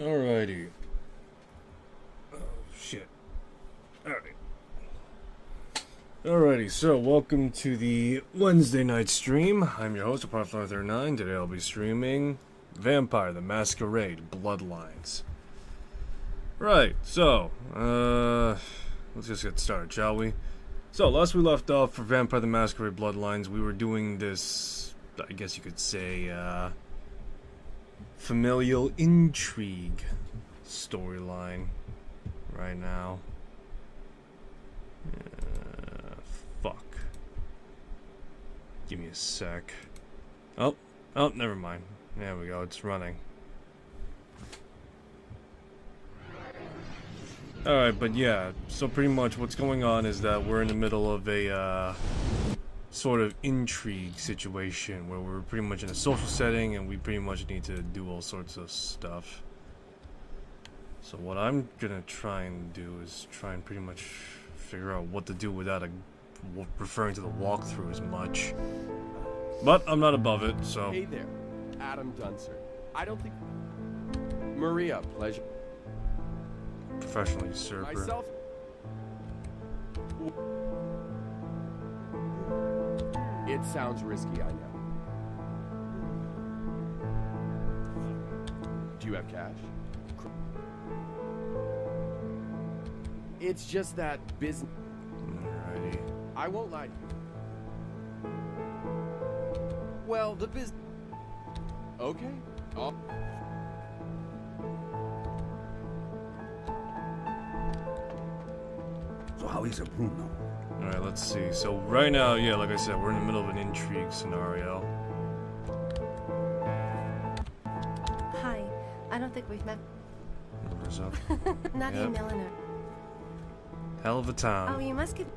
Alrighty. Oh, shit. Alrighty, so welcome to the Wednesday night stream. I'm your host, Apartflower39. Today I'll be streaming Vampire the Masquerade Bloodlines. Right, so, let's just get started, shall we? So, last we left off for Vampire the Masquerade Bloodlines, we were doing this, I guess you could say, familial intrigue storyline right now. Fuck. Give me a sec. Oh, never mind. There we go, it's running. Alright, but yeah, so pretty much what's going on is that we're in the middle of a, sort of intrigue situation where we're pretty much in a social setting and we pretty much need to do all sorts of stuff. So what I'm gonna try and do is try and pretty much figure out what to do without referring to the walkthrough as much. But I'm not above it, so... Hey there, Adam Dunser. I don't think... Maria, pleasure. Professional usurper. Myself... It sounds risky, I know. Do you have cash? It's just that business... Alrighty. I won't lie to you. Well, the business... Okay. Oh. So how is it, Bruno? Alright, let's see. So right now, yeah, like I said, we're in the middle of an intrigue scenario. Hi. I don't think we've met. What's up? Nadia Yep. Milliner. Hell of a Oh, town. you must get...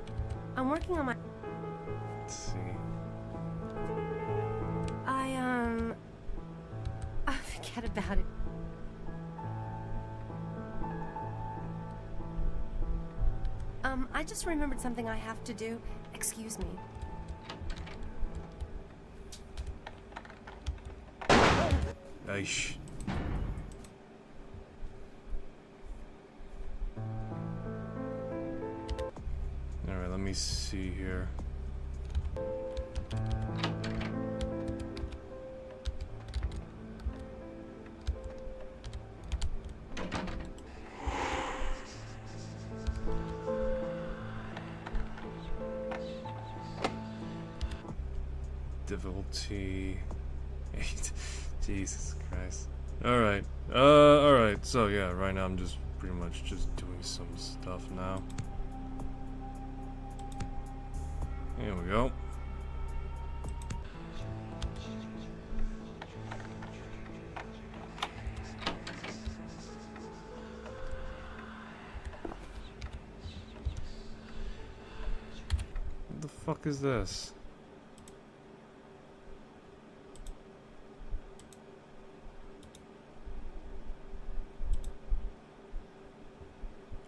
I'm working on my... Let's see. Forget about it. I just remembered something I have to do. Excuse me. Aish. Alright, let me see here. Difficulty 8. Jesus Christ. Alright. Alright. So yeah, right now I'm just pretty much just doing some stuff now. Here we go. What the fuck is this?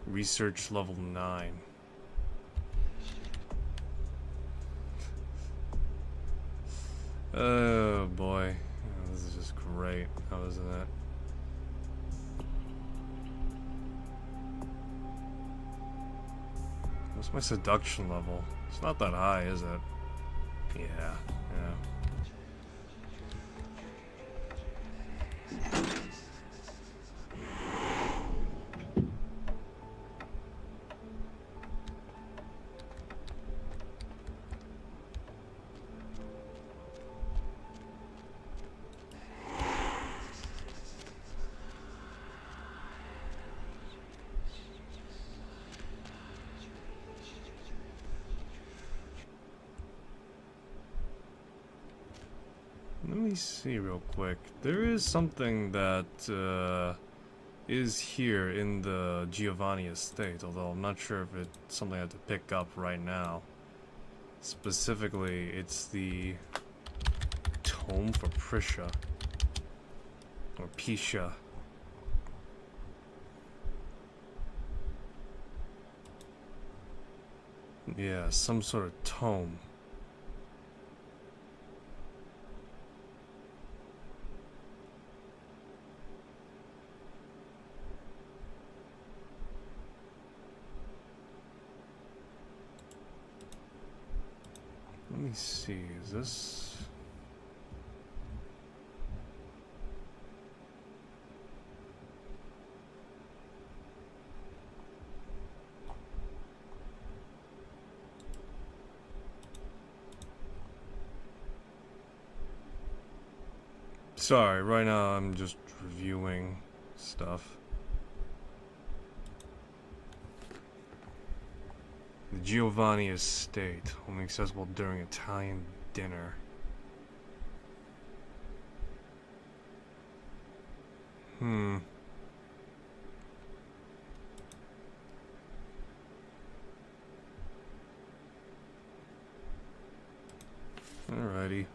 Research level 9. Oh boy. Oh, this is just great. How is that? What's my seduction level? It's not that high, is it? Yeah. Let me see real quick. There is something that is here in the Giovanni estate, although I'm not sure if it's something I have to pick up right now. Specifically, it's the tome for Prisha. Or Pisha. Yeah, some sort of tome. me see. Is this? Sorry, right now I'm just reviewing stuff. The Giovanni Estate, only accessible during Italian dinner. Alrighty.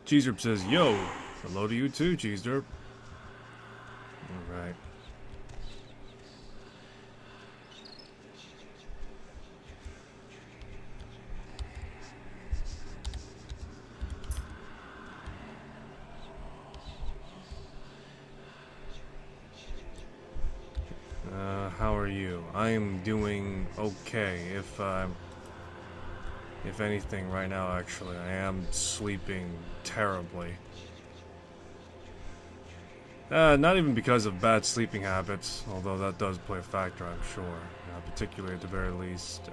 Cheeserp says, yo! Hello to you too, Cheeserp. Alright. How are you? I am doing okay. If anything, right now, actually, I am sleeping terribly. Not even because of bad sleeping habits, although that does play a factor, I'm sure. Particularly at the very least.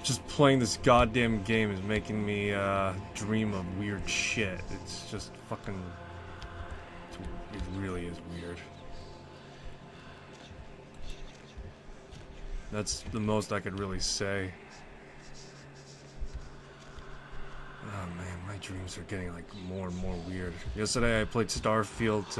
Just playing this goddamn game is making me dream of weird shit. It's just fucking... It really is weird. That's the most I could really say. Oh man, my dreams are getting like more and more weird. Yesterday I played Starfield.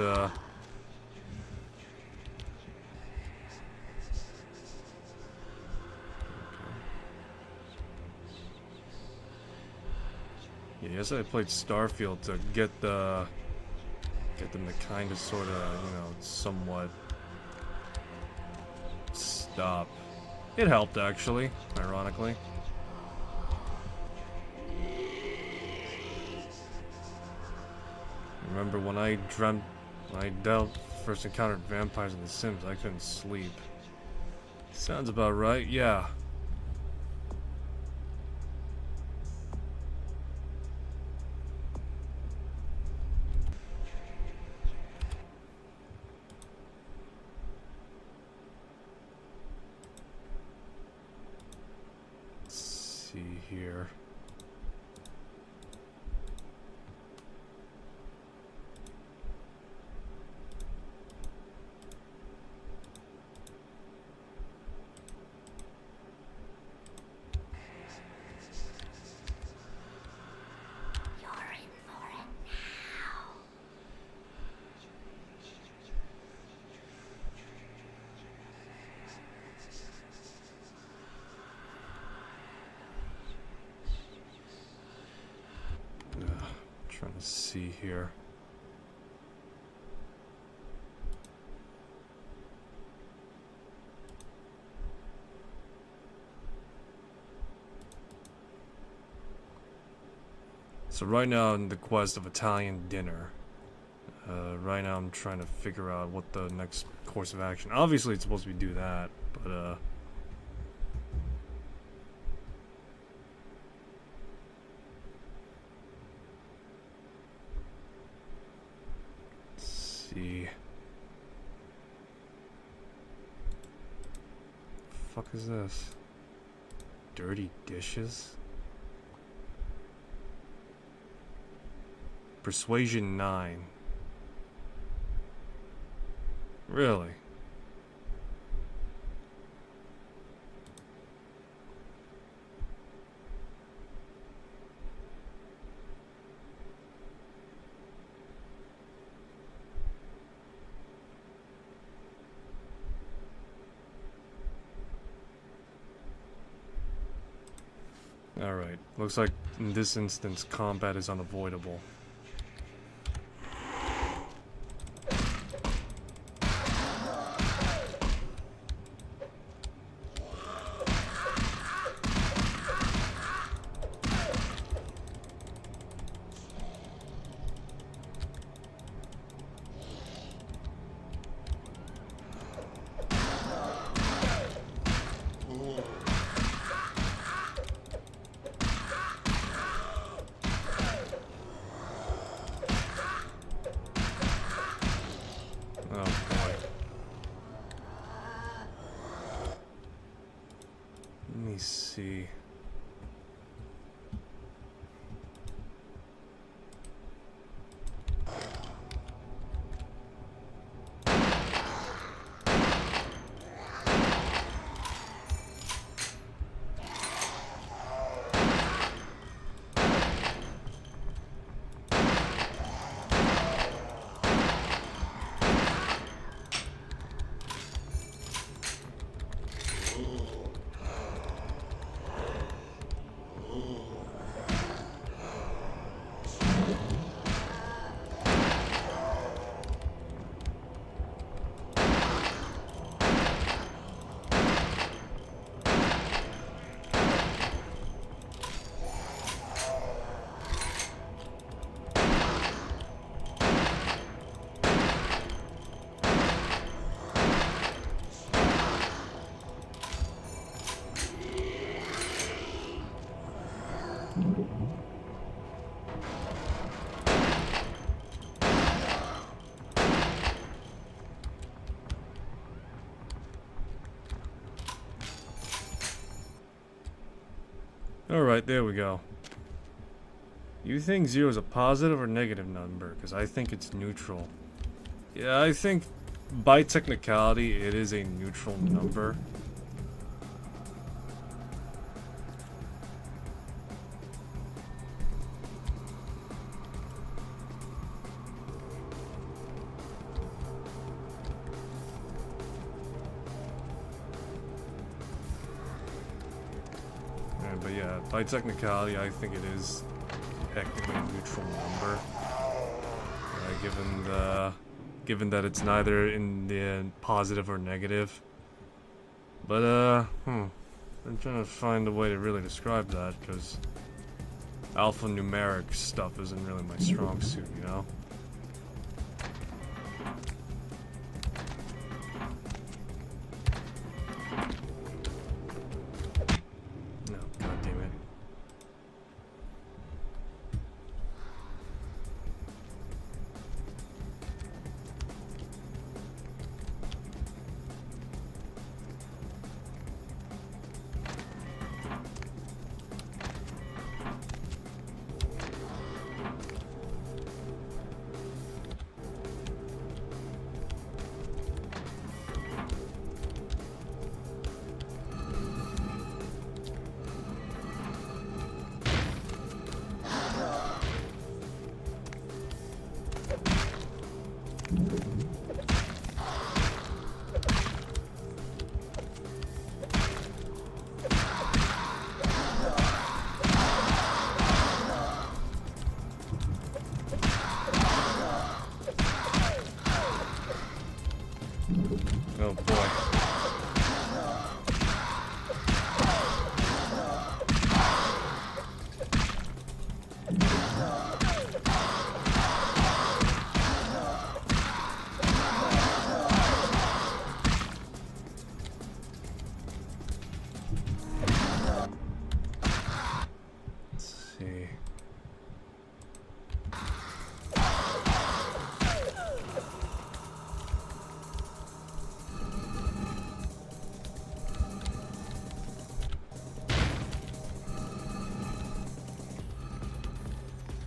Yeah, yesterday I played Starfield to get them to kind of, sort of, you know, somewhat stop. It helped, actually, ironically. Remember when I first encountered vampires in The Sims, I couldn't sleep. Sounds about right, yeah. Here. You're in for it now. Trying to see here. So right now in the quest of Italian dinner. Right now I'm trying to figure out what the next course of action. Obviously it's supposed to be do that, but let's see. Fuck is this? Dirty dishes? Persuasion 9. Really? Alright, looks like in this instance combat is unavoidable. Oh boy. Let me see. Alright, there we go. You think 0 is a positive or negative number? Because I think it's neutral. Yeah, I think by technicality it is a neutral number. But yeah, by technicality, I think it is technically a neutral number. Given that it's neither in the positive or negative. But I'm trying to find a way to really describe that because alphanumeric stuff isn't really my strong suit, you know.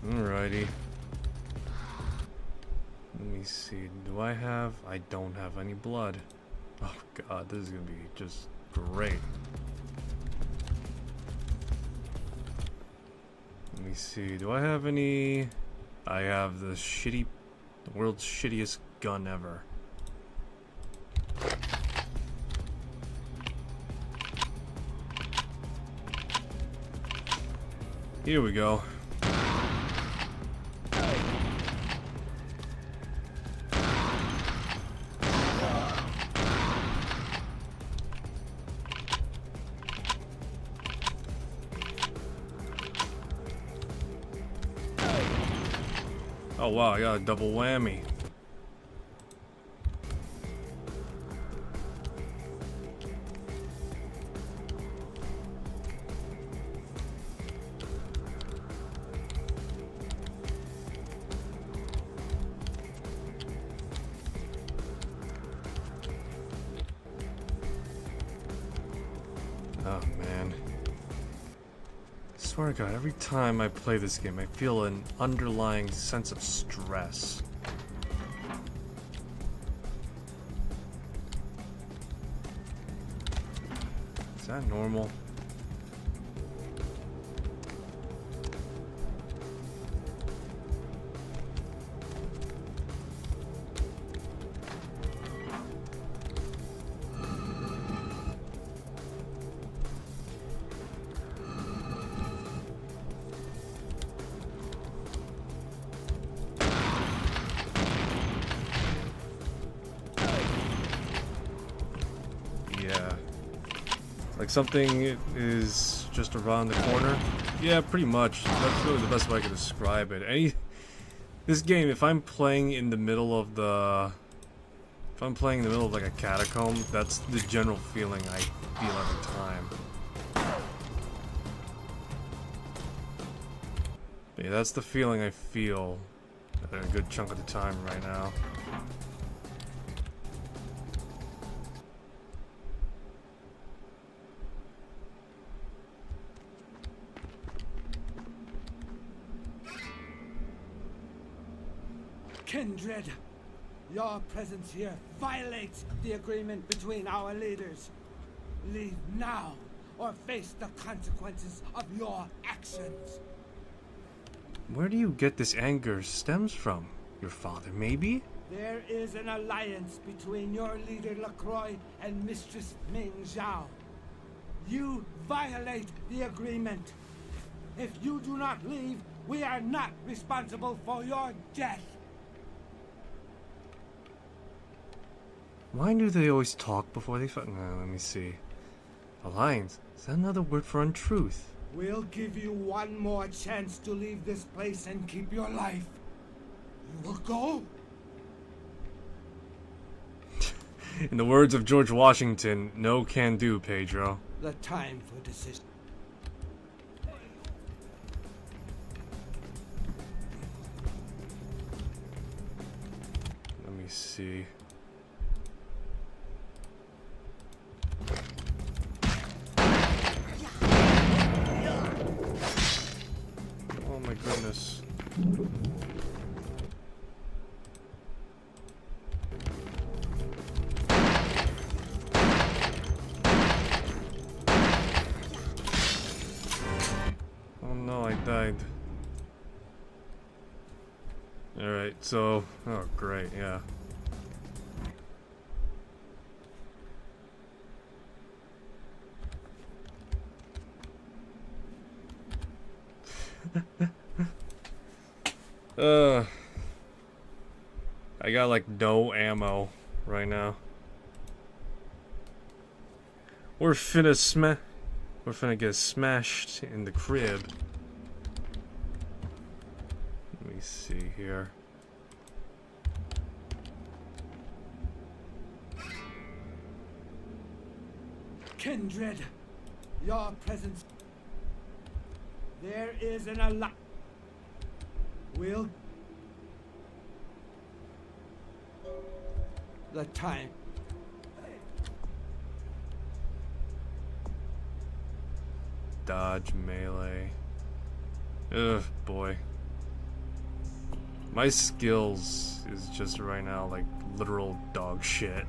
Alrighty. Let me see. Do I have? I don't have any blood. Oh god, this is gonna be just great. Let me see. Do I have any? I have the world's shittiest gun ever. Here we go. Oh wow, I got a double whammy. Oh man. I swear to God, every time I play this game, I feel an underlying sense of stress. Is that normal? Like something is just around the corner. Yeah, pretty much. That's really the best way I could describe it. This game, if I'm playing in the middle of like a catacomb, that's the general feeling I feel every time. But yeah, that's the feeling I feel a good chunk of the time right now. Kindred, your presence here violates the agreement between our leaders. Leave now, or face the consequences of your actions. Where do you get this anger stems from? Your father, maybe? There is an alliance between your leader LaCroix and Mistress Ming Zhao. You violate the agreement. If you do not leave, we are not responsible for your death. Why do they always talk before they fight? No, let me see. Alliance? Is that another word for untruth? We'll give you one more chance to leave this place and keep your life. You will go? In the words of George Washington, no can do, Pedro. The time for decision. Let me see. Oh my goodness. Oh no, I died. Alright, so... Oh great, yeah. I got like no ammo right now. We're finna get smashed in the crib. Let me see here. Kindred, your presence. There is an alliance. We'll... The time. Dodge melee. Ugh, boy. My skills is just right now like literal dog shit.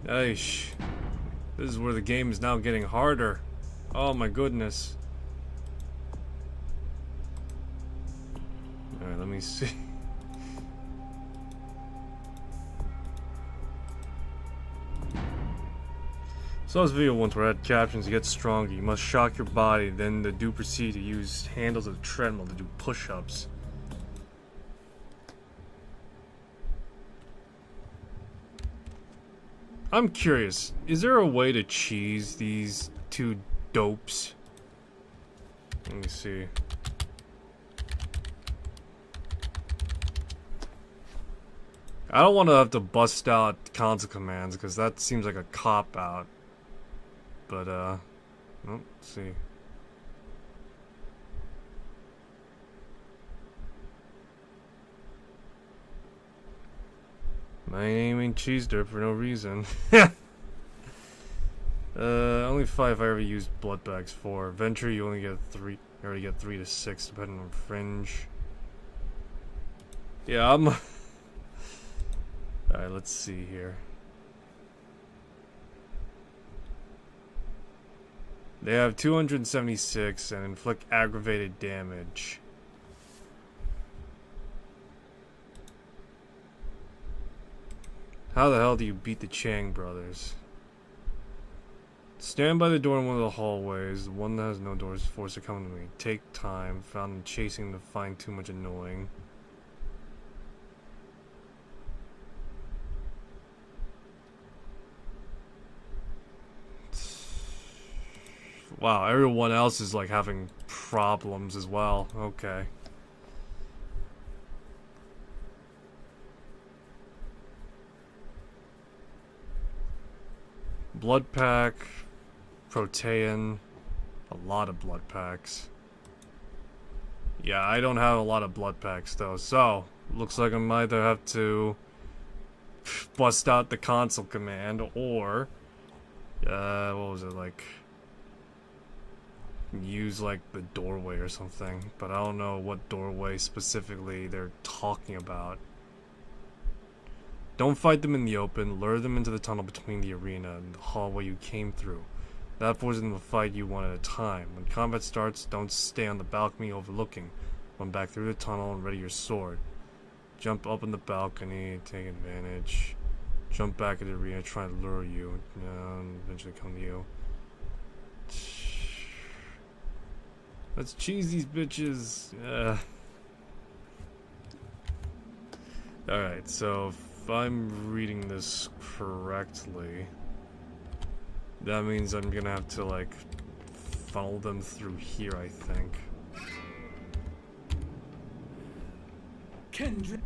Aish. This is where the game is now getting harder. Oh my goodness. Alright, let me see. So this video once where I had captions to get stronger. You must shock your body, then do proceed to use handles of the treadmill to do push-ups. I'm curious, is there a way to cheese these two dopes? Let me see. I don't want to have to bust out console commands because that seems like a cop-out. But, oh, let's see. My name ain't cheesed her for no reason. Only 5 if I ever used blood bags. 4. Venture, you only get 3. You already get 3 to 6 depending on fringe. Yeah, I'm. Alright, let's see here. They have 276 and inflict aggravated damage. How the hell do you beat the Chang brothers? Stand by the door in one of the hallways. The one that has no doors is forced to come to me. Take time. Found them chasing to find too much annoying. Wow, everyone else is like having problems as well. Okay. Blood pack, protean, a lot of blood packs. Yeah, I don't have a lot of blood packs though, so looks like I might either have to bust out the console command or what was it, like use like the doorway or something, but I don't know what doorway specifically they're talking about. Don't fight them in the open, lure them into the tunnel between the arena and the hallway you came through. That forces them to fight you one at a time. When combat starts, don't stay on the balcony overlooking. Run back through the tunnel and ready your sword. Jump up on the balcony, take advantage. Jump back in the arena, try to lure you, and eventually come to you. Let's cheese these bitches. Alright, so if I'm reading this correctly, that means I'm gonna have to like funnel them through here, I think. Kindred.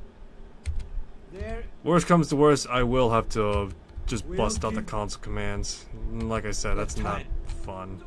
There. Worst comes to worst, I will have to just We'll bust out the keep- console commands. Like I said, that's not time. fun.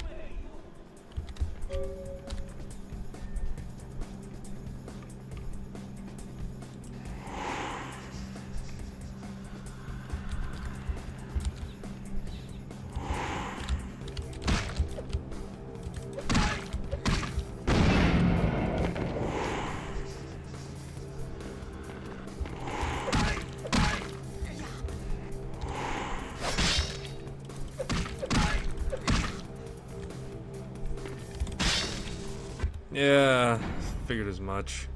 Yeah, figured as much.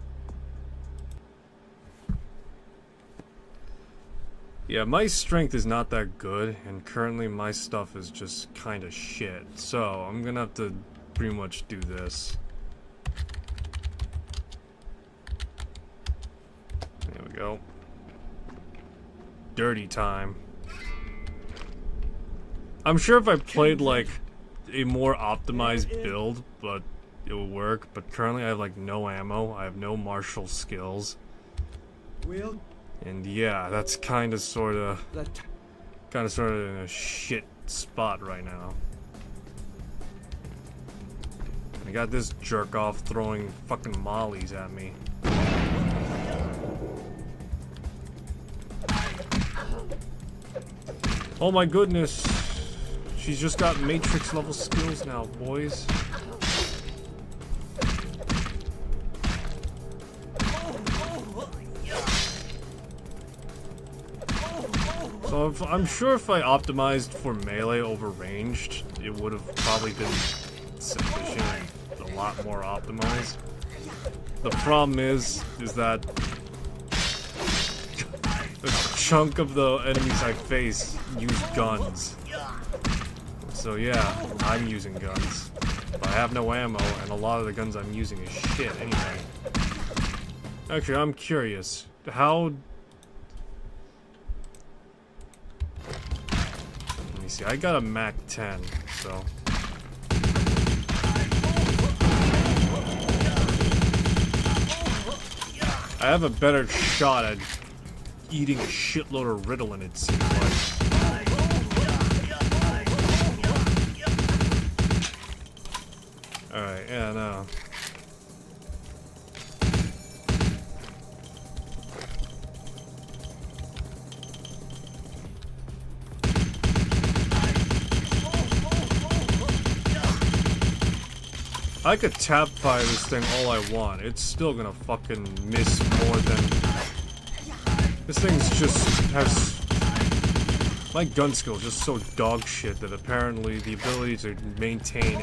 Yeah, my strength is not that good, and currently my stuff is just kinda shit. So, I'm gonna have to pretty much do this. There we go. dirty time. I'm sure if I played like a more optimized build, but it would work. But currently I have like no ammo. I have no martial skills. Will And yeah, that's kind of sort of the in a shit spot right now. I got this jerk off throwing fucking mollies at me. Oh my goodness. She's just got Matrix level skills now, boys. So I'm sure if I optimized for melee over ranged, it would have probably been sufficient, a lot more optimized. The problem is that a chunk of the enemies I face use guns. So yeah, I'm using guns. But I have no ammo, and a lot of the guns I'm using is shit anyway. Actually, I'm curious. How... Let me see, I got a Mac 10, so... I have a better shot at eating a shitload of Ritalin, it seems like. Alright, yeah, no. I could tap fire this thing all I want. It's still gonna fucking miss more than... This thing's just has... My gun skill is just so dog shit that apparently the ability to maintain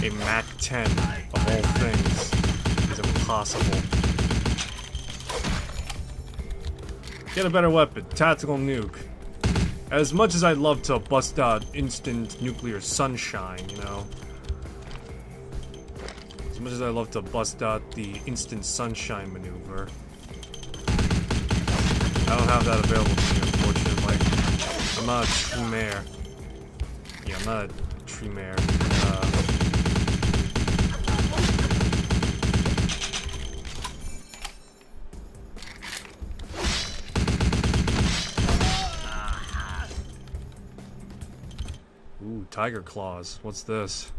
a Mac 10 of all things is impossible. Get a better weapon. Tactical nuke. As much as I'd love to bust out instant nuclear sunshine, you know. As much as I love to bust out the instant sunshine maneuver, I don't have that available to me, unfortunately. I'm not a true mare. Yeah, I'm not a true mare. Ooh, tiger claws. What's this?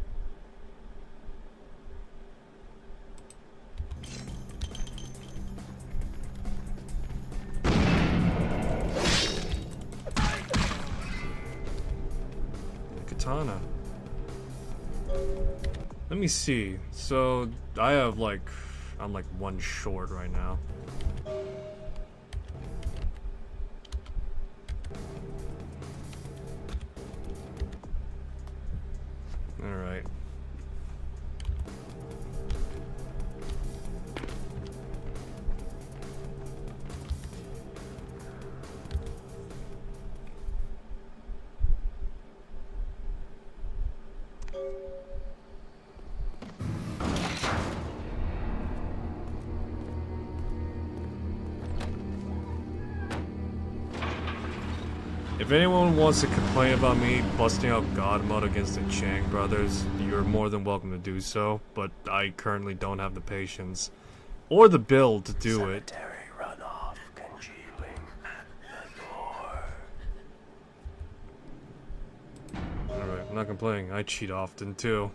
Katana. Let me see. So I have like, I'm like one short right now. All right. If anyone wants to complain about me busting out God mode against the Chang brothers, you're more than welcome to do so, but I currently don't have the patience or the build to do it. Runoff congealing the door. Alright, I'm not complaining. I cheat often too.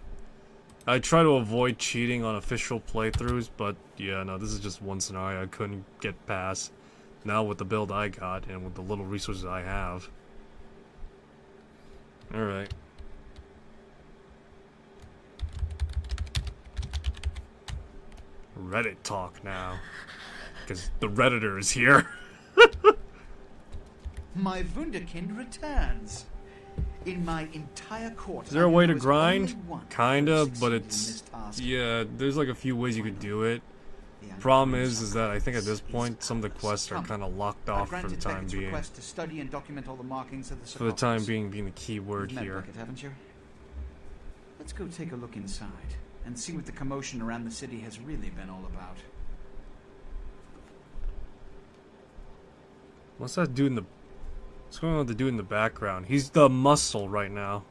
I try to avoid cheating on official playthroughs, but yeah, no, this is just one scenario I couldn't get past. Now with the build I got and with the little resources I have. Alright. Reddit talk now. Because the Redditor is here. My Wunderkind returns. In my entire court. Is there a way to grind? Kinda, but it's... Yeah, there's like a few ways you could do it. Problem is that I think at this point some of the quests are kind of locked off for the time being. To study and document all the markings of the For the time being the key word here. Like it, haven't you? Let's go take a look inside and see what the commotion around the city has really been all about. What's that dude in the... What's going on with the dude in the background? He's the muscle right now.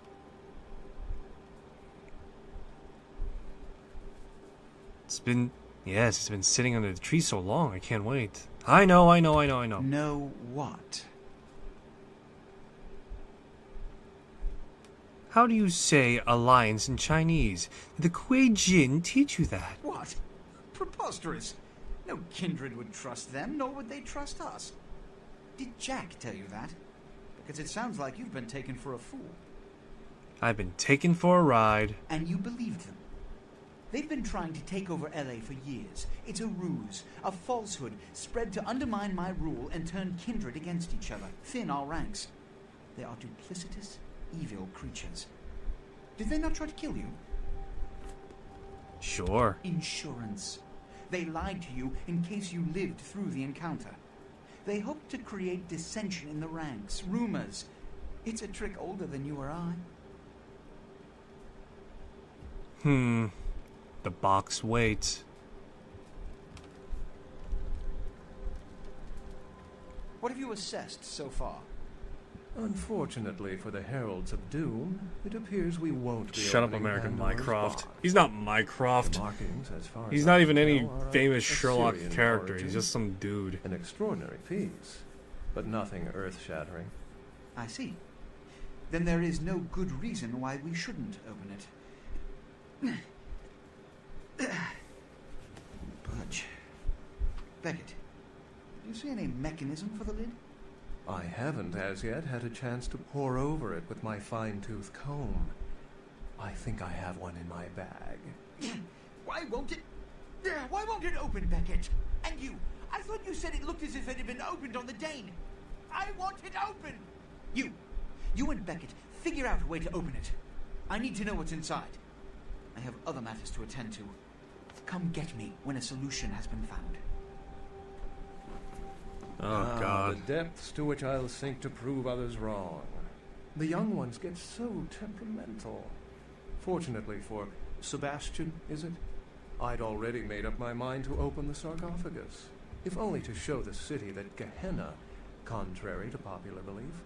It's been... Yes, it's been sitting under the tree so long. I can't wait. I know. Know what? How do you say alliance in Chinese? Did the Kuei Jin teach you that? What? Preposterous. No kindred would trust them, nor would they trust us. Did Jack tell you that? Because it sounds like you've been taken for a fool. I've been taken for a ride. And you believed them. They've been trying to take over LA for years. It's a ruse, a falsehood spread to undermine my rule and turn kindred against each other, thin our ranks. They are duplicitous, evil creatures. Did they not try to kill you? Sure. Insurance. They lied to you in case you lived through the encounter. They hoped to create dissension in the ranks, rumors. It's a trick older than you or I. The box waits. What have you assessed so far? Unfortunately for the Heralds of Doom, it appears we won't be Shut up, opening American Pandora's Mycroft. box. He's not The Mycroft. markings, as far He's as not I even can any tell, are of famous Sherlock Assyrian character. origin. He's just some dude. An extraordinary piece, but nothing earth-shattering. I see. Then there is no good reason why we shouldn't open it. Budge. Beckett, do you see any mechanism for the lid? I haven't as yet had a chance to pore over it with my fine-tooth comb. I think I have one in my bag. Why won't it open, Beckett? And you, I thought you said it looked as if it had been opened on the Dane. I want it open! You and Beckett, figure out a way to open it. I need to know what's inside. I have other matters to attend to. Come get me when a solution has been found. Oh, God. The depths to which I'll sink to prove others wrong. The young ones get so temperamental. Fortunately for Sebastian, is it? I'd already made up my mind to open the sarcophagus, if only to show the city that Gehenna, contrary to popular belief,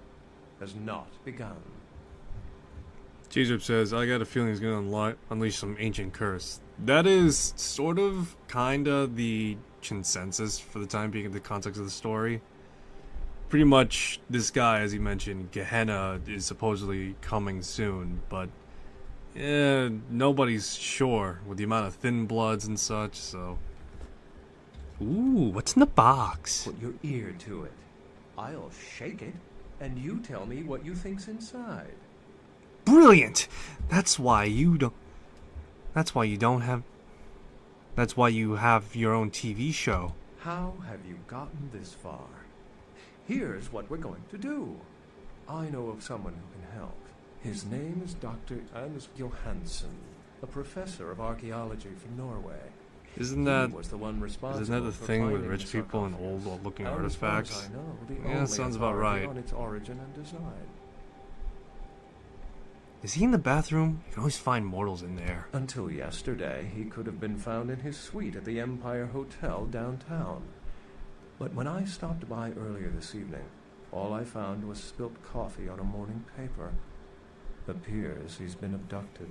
has not begun. Jesus says, I got a feeling he's going to unleash some ancient curse. That is sort of, kinda, the consensus for the time being in the context of the story. Pretty much, this guy, as he mentioned, Gehenna, is supposedly coming soon, but nobody's sure with the amount of thin bloods and such, so... Ooh, what's in the box? Put your ear to it. I'll shake it, and you tell me what you think's inside. Brilliant! That's why you have your own TV show. How have you gotten this far? Here's what we're going to do. I know of someone who can help. His name is Dr. Anders Johansen, a professor of archaeology from Norway. Isn't that He was the one responsible isn't that the for thing with finding rich the people and sarcophagus. old-looking And as artifacts? far as I know, the Yeah, only sounds about authority right. on its origin and design. Is he in the bathroom? You can always find mortals in there. Until yesterday, he could have been found in his suite at the Empire Hotel downtown. But when I stopped by earlier this evening, all I found was spilt coffee on a morning paper. Appears he's been abducted.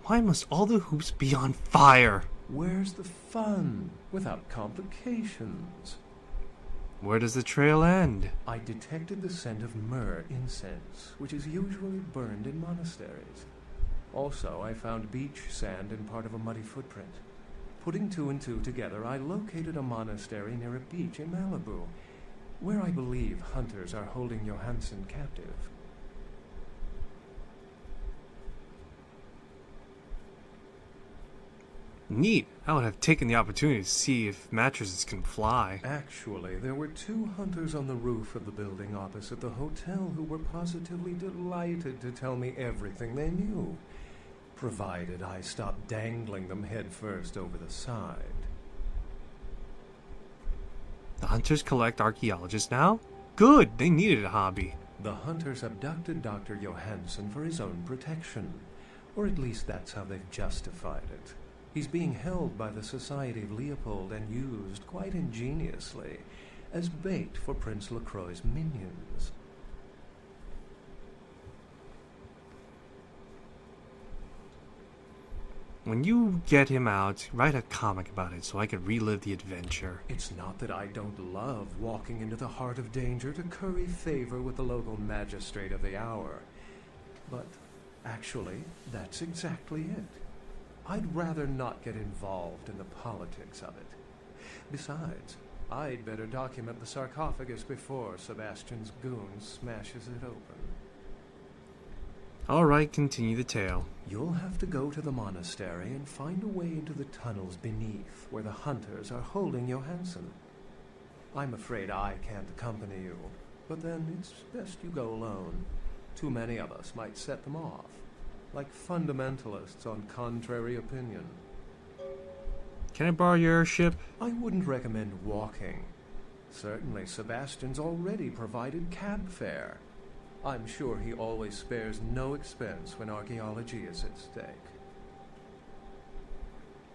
Why must all the hoops be on fire? Where's the fun without complications? Where does the trail end? I detected the scent of myrrh incense, which is usually burned in monasteries. Also, I found beach sand in part of a muddy footprint. Putting two and two together, I located a monastery near a beach in Malibu, where I believe hunters are holding Johansen captive. Neat. I would have taken the opportunity to see if mattresses can fly. Actually, there were 2 hunters on the roof of the building opposite the hotel who were positively delighted to tell me everything they knew, provided I stopped dangling them headfirst over the side. The hunters collect archaeologists now? Good, they needed a hobby. The hunters abducted Dr. Johansen for his own protection, or at least that's how they've justified it. He's being held by the Society of Leopold and used, quite ingeniously, as bait for Prince Lacroix's minions. When you get him out, write a comic about it so I could relive the adventure. It's not that I don't love walking into the heart of danger to curry favor with the local magistrate of the hour. But actually, that's exactly it. I'd rather not get involved in the politics of it. Besides, I'd better document the sarcophagus before Sebastian's goon smashes it open. Alright, continue the tale. You'll have to go to the monastery and find a way into the tunnels beneath, where the hunters are holding Johansen. I'm afraid I can't accompany you, but then it's best you go alone. Too many of us might set them off, like fundamentalists on contrary opinion. Can I borrow your airship? I wouldn't recommend walking. Certainly Sebastian's already provided cab fare. I'm sure he always spares no expense when archaeology is at stake.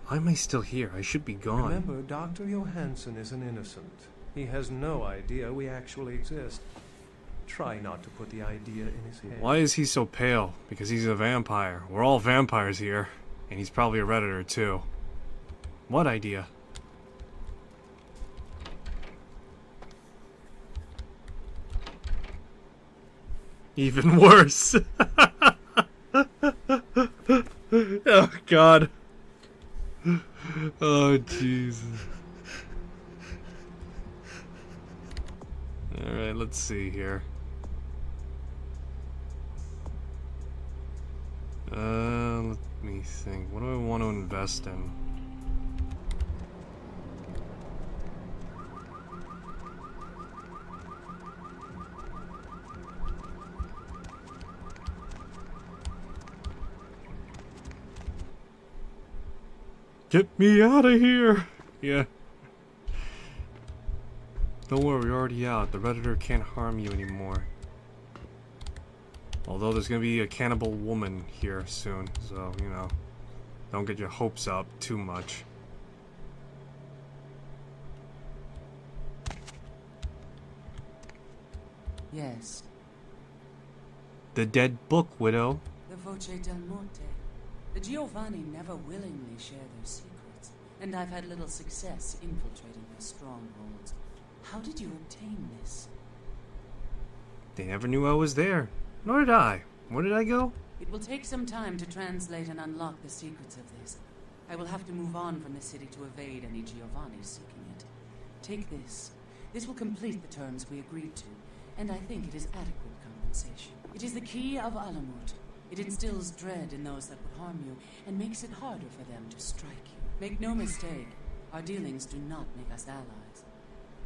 Why am I still here? I should be gone. Remember, Dr. Johansen is an innocent. He has no idea we actually exist. Try not to put the idea in his head. Why is he so pale? Because he's a vampire. We're all vampires here. And he's probably a Redditor too. What idea? Even worse. Oh God. Oh Jesus. Alright, let's see here. Let me think. What do I want to invest in? Get me out of here! Yeah. Don't worry, we're already out. The Redditor can't harm you anymore. Although there's gonna be a cannibal woman here soon, so, you know, don't get your hopes up too much. Yes, The dead book, widow. the Voce del Morte. The Giovanni never willingly share their secrets, and I've had little success infiltrating their strongholds. How did you obtain this? They never knew I was there. Nor did I. Where did I go? It will take some time to translate and unlock the secrets of this. I will have to move on from the city to evade any Giovannis seeking it. Take this. This will complete the terms we agreed to, and I think it is adequate compensation. It is the key of Alamut. It instills dread in those that would harm you, and makes it harder for them to strike you. Make no mistake, our dealings do not make us allies.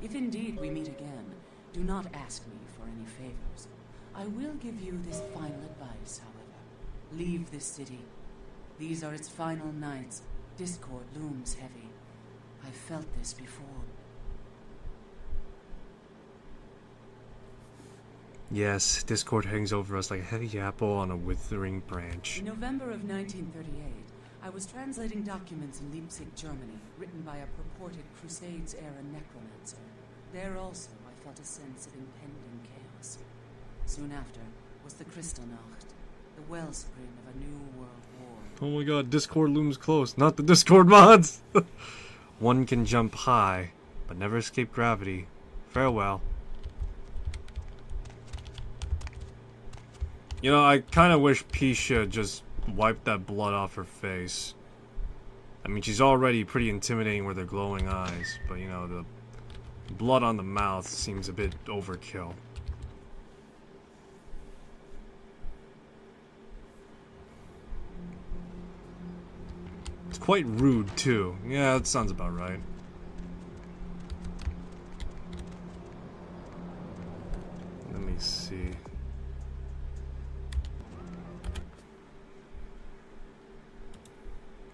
If indeed we meet again, do not ask me for any favors. I will give you this final advice, however. Leave this city. These are its final nights. Discord looms heavy. I felt this before. Yes, Discord hangs over us like a heavy apple on a withering branch. In November of 1938, I was translating documents in Leipzig, Germany, written by a purported Crusades-era necromancer. There also, I felt a sense of impending chaos. Soon after was the Kristallnacht, the wellspring of a new world war. Oh my God, Discord looms close. Not the Discord mods! One can jump high, but never escape gravity. Farewell. You know, I kind of wish Pisha just wiped that blood off her face. I mean, she's already pretty intimidating with her glowing eyes, but you know, the blood on the mouth seems a bit overkill. It's quite rude, too. Yeah, that sounds about right. Let me see.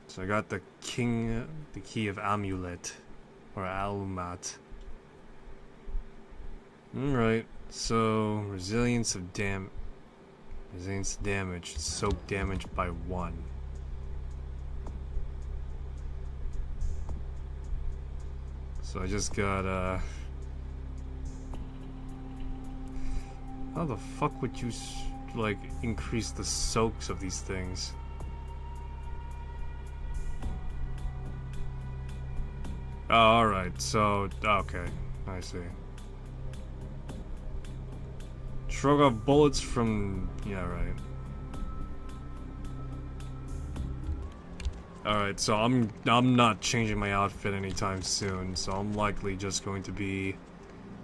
So I got the key of Amulet, or Alumat. Alright, so resilience to damage, soak damage by 1. So I just got, how the fuck would you, like, increase the soaks of these things? Oh, alright, so, okay, I see. Shrug off bullets from, yeah, right. Alright, so I'm not changing my outfit anytime soon, so I'm likely just going to be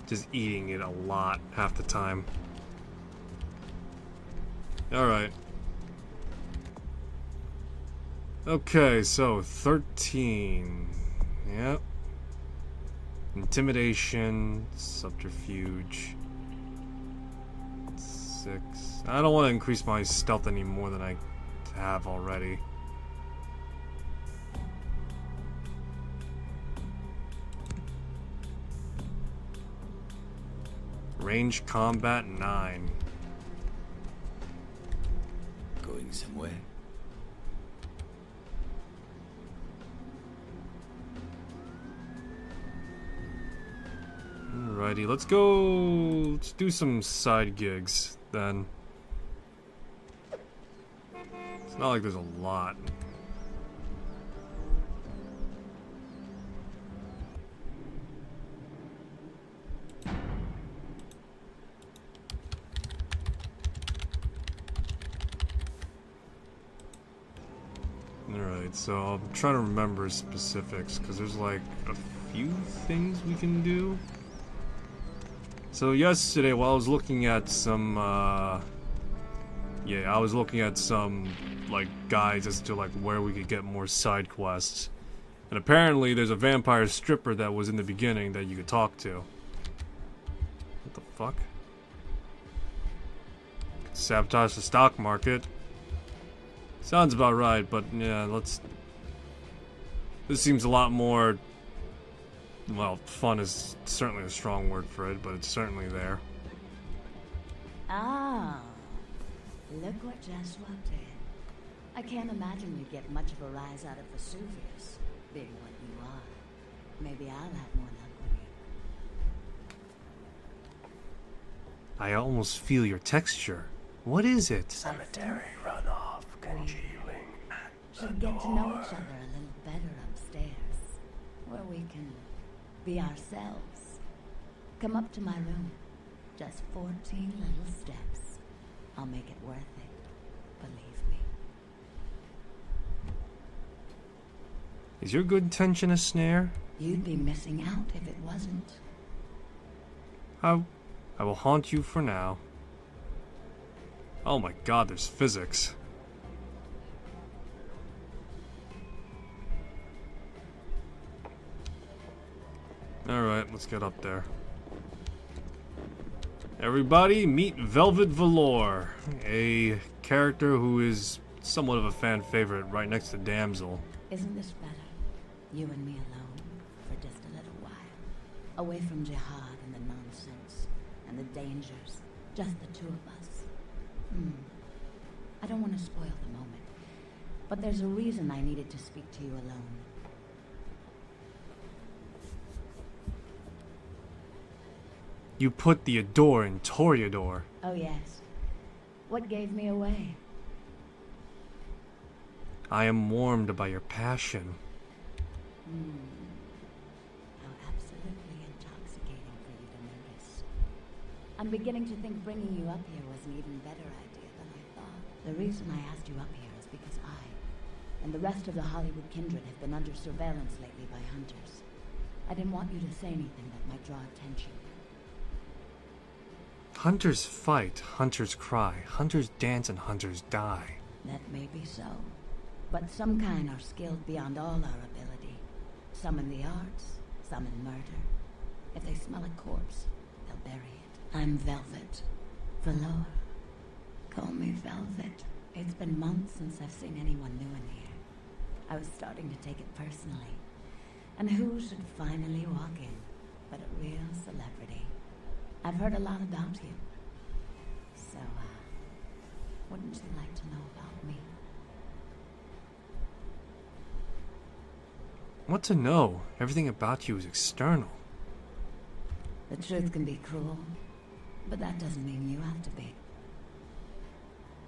just eating it a lot half the time. Alright. Okay, so 13. Yep. Intimidation, subterfuge. 6. I don't want to increase my stealth any more than I have already. Range combat 9. Going somewhere? Alrighty, let's go. Let's do some side gigs then. It's not like there's a lot. Alright, so I'm trying to remember specifics because there's like a few things we can do. So yesterday, while I was looking at some, I was looking at some, like, guides as to, like, where we could get more side quests. And apparently there's a vampire stripper that was in the beginning that you could talk to. What the fuck? Sabotage the stock market. Sounds about right, but yeah, let's... This seems a lot more... Well, fun is certainly a strong word for it, but it's certainly there. Oh, look what just walked in. I can't imagine you get much of a rise out of Vesuvius, being what you are. Maybe I'll have more luck with you. I almost feel your texture. What is it? Cemetery runoff, congealing at Should get to know each other a little better upstairs, where we can be ourselves. Come up to my room. Just 14 little steps. I'll make it worth it. Believe me. Is your good intention a snare? You'd be missing out if it wasn't. I will haunt you for now. Oh my god, there's physics. Alright, let's get up there. Everybody, meet Velvet Velour, a character who is somewhat of a fan favorite right next to Damsel. Isn't this better? You and me alone for just a little while. Away from jihad and the nonsense and the dangers. Just the two of us. I don't want to spoil the moment, but there's a reason I needed to speak to you alone. You put the Adore in Toreador. Oh yes. What gave me away? I am warmed by your passion. How absolutely intoxicating for you to notice. I'm beginning to think bringing you up here was an even better idea than I thought. The reason I asked you up here is because I and the rest of the Hollywood kindred have been under surveillance lately by hunters. I didn't want you to say anything that might draw attention. Hunters fight, hunters cry, hunters dance, and hunters die. That may be so. But some kind are skilled beyond all our ability. Some in the arts, some in murder. If they smell a corpse, they'll bury it. I'm Velvet. Velour. Call me Velvet. It's been months since I've seen anyone new in here. I was starting to take it personally. And who should finally walk in but a real celebrity? I've heard a lot about you. So, wouldn't you like to know about me? What to know? Everything about you is external. The truth can be cruel, but that doesn't mean you have to be.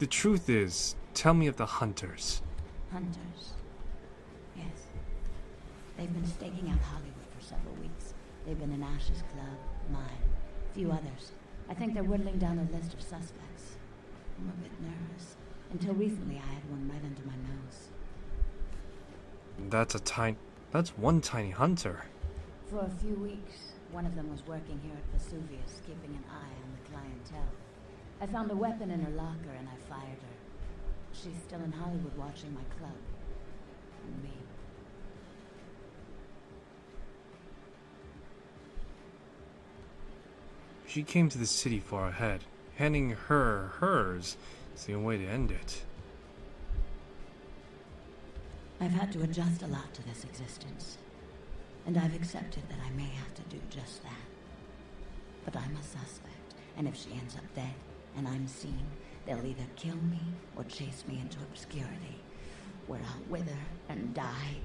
The truth is, tell me of the hunters. Hunters? Yes. They've been staking out Hollywood for several weeks. They've been in Ash's club, mine, a few others. I think they're whittling down a list of suspects. I'm a bit nervous. Until recently, I had one right under my nose. That's one tiny hunter. For a few weeks, one of them was working here at Vesuvius, keeping an eye on the clientele. I found a weapon in her locker and I fired her. She's still in Hollywood watching my club. And me. She came to the city far ahead. Handing her hers is the only way to end it. I've had to adjust a lot to this existence. And I've accepted that I may have to do just that. But I'm a suspect, and if she ends up dead, and I'm seen, they'll either kill me or chase me into obscurity, where I'll wither and die.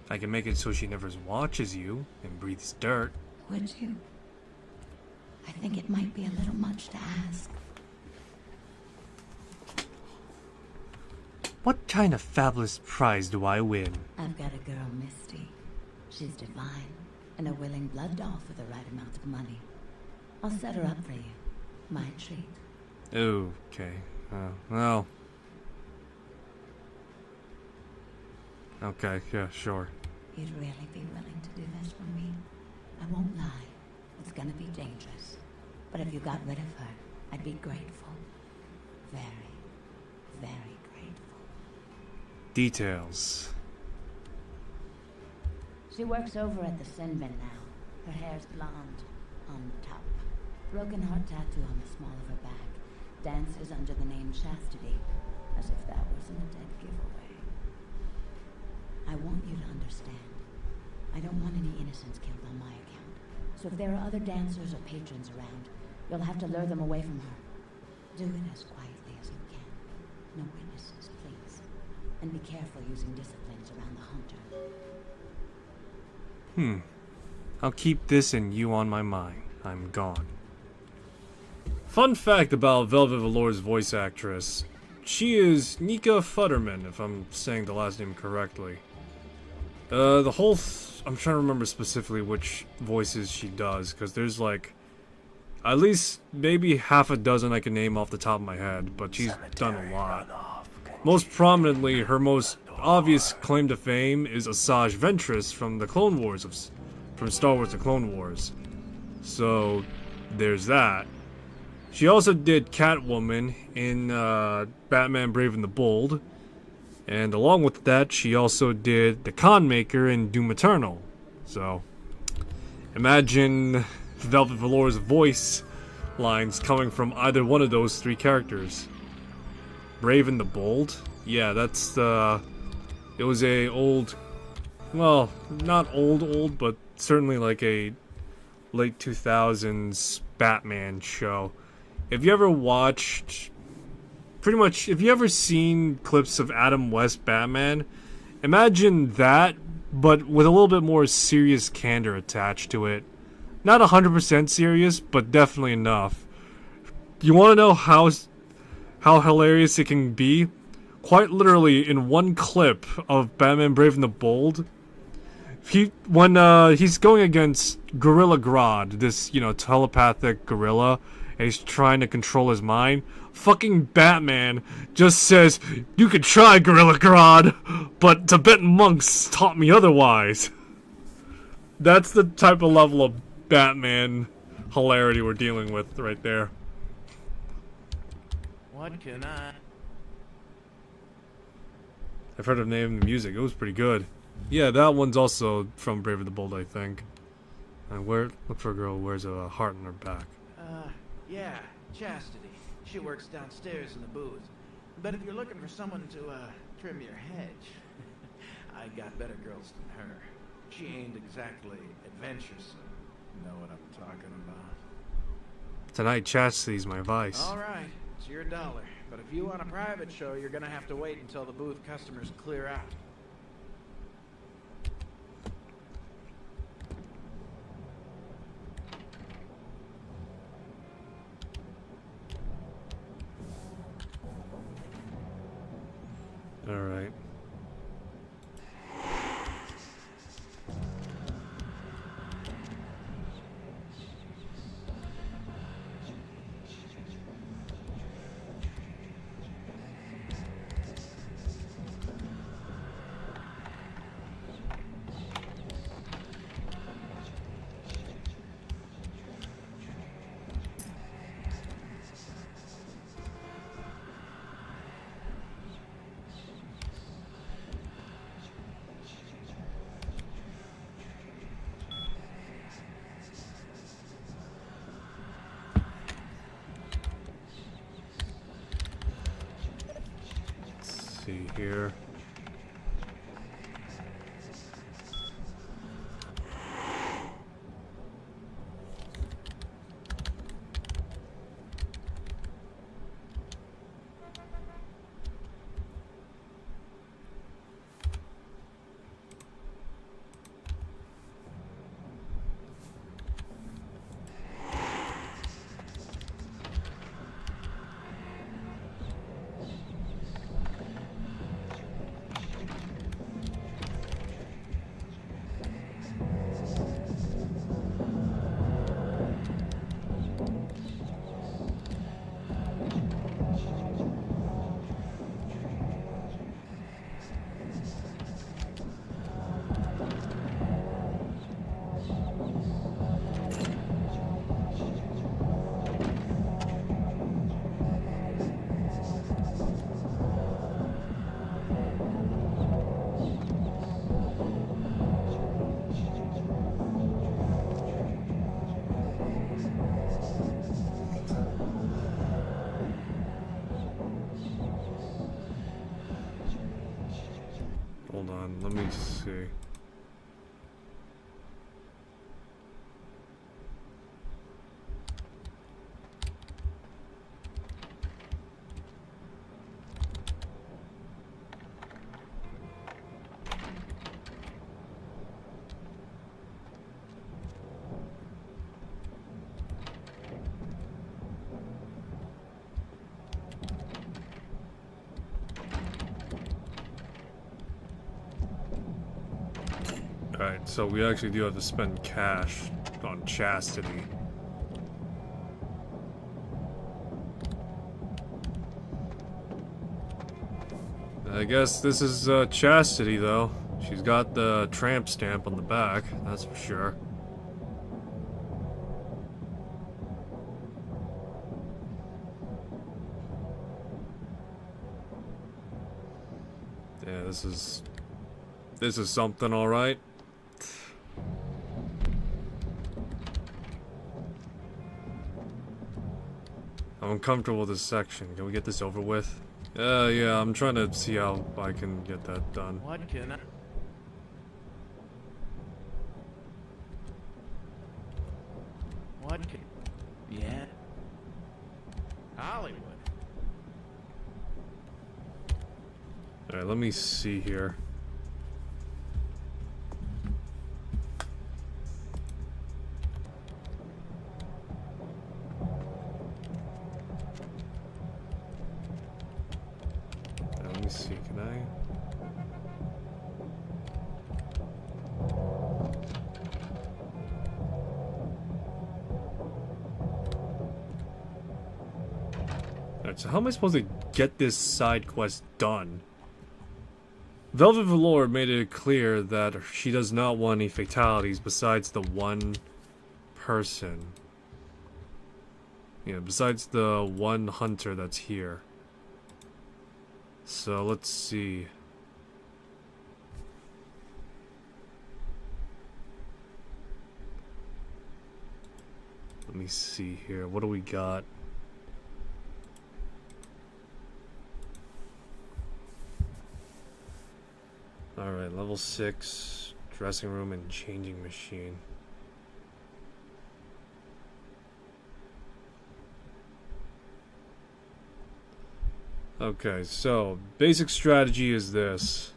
I can make it so she never watches you and breathes dirt. Would you? I think it might be a little much to ask. What kind of fabulous prize do I win? I've got a girl, Misty. She's divine, and a willing blood doll for the right amount of money. I'll set her up for you. My treat. Okay. Well. Okay, yeah, sure. You'd really be willing to do this for me? I won't lie. It's gonna be dangerous. But if you got rid of her, I'd be grateful. Very, very grateful. Details. She works over at the Sin Bin now. Her hair's blonde, on top. Broken heart tattoo on the small of her back. Dances under the name Chastity, as if that wasn't a dead giveaway. I want you to understand. I don't want any innocents killed on my account. So if there are other dancers or patrons around, you'll have to lure them away from her. Do it as quietly as you can. No witnesses, please. And be careful using disciplines around the hunter. I'll keep this and you on my mind. I'm gone. Fun fact about Velvet Velour's voice actress. She is Nika Futterman, if I'm saying the last name correctly. I'm trying to remember specifically which voices she does, because there's like at least maybe half a dozen I can name off the top of my head, but she's done a lot. Most prominently, her most obvious claim to fame is Asajj Ventress from the Clone Wars, from Star Wars: The Clone Wars. So there's that. She also did Catwoman in Batman Brave and the Bold. And along with that, she also did the Con Maker in Doom Eternal. So, imagine Velvet Velour's voice lines coming from either one of those three characters. Brave and the Bold? Yeah, that's it was a old, well, not old, but certainly like a late 2000s Batman show. If you ever watched, pretty much, if you ever seen clips of Adam West Batman, imagine that, but with a little bit more serious candor attached to it. Not 100% serious, but definitely enough. You want to know how hilarious it can be? Quite literally, in one clip of Batman Brave and the Bold, when he's going against Gorilla Grodd, this, telepathic gorilla, and he's trying to control his mind, fucking Batman just says, "You could try, Gorilla Grodd, but Tibetan monks taught me otherwise." That's the type of level of Batman hilarity we're dealing with right there. What can I... I've heard of the name of the music. It was pretty good. Yeah, that one's also from Brave and the Bold, I think. Look for a girl who wears a heart on her back. Yeah, Chastity. She works downstairs in the booth. But if you're looking for someone to, trim your hedge, I got better girls than her. She ain't exactly adventuresome. Know what I'm talking about? Tonight, Chastity's my vice. All right, it's your dollar. But if you want a private show, you're gonna have to wait until the booth customers clear out. here. Hold on, let me see. Alright, so we actually do have to spend cash on Chastity. I guess this is Chastity, though. She's got the tramp stamp on the back, that's for sure. Yeah, this is something, alright. I'm uncomfortable with this section. Can we get this over with? Yeah, I'm trying to see how I can get that done. What can I... What can... Yeah. Hollywood. Alright, let me see here. Let me see, can I? Alright, so how am I supposed to get this side quest done? Velvet Velour made it clear that she does not want any fatalities besides the one person. Yeah, besides the one hunter that's here. So let's see. Let me see here. What do we got? Alright, level 6, dressing room and changing machine. Okay, so basic strategy is this.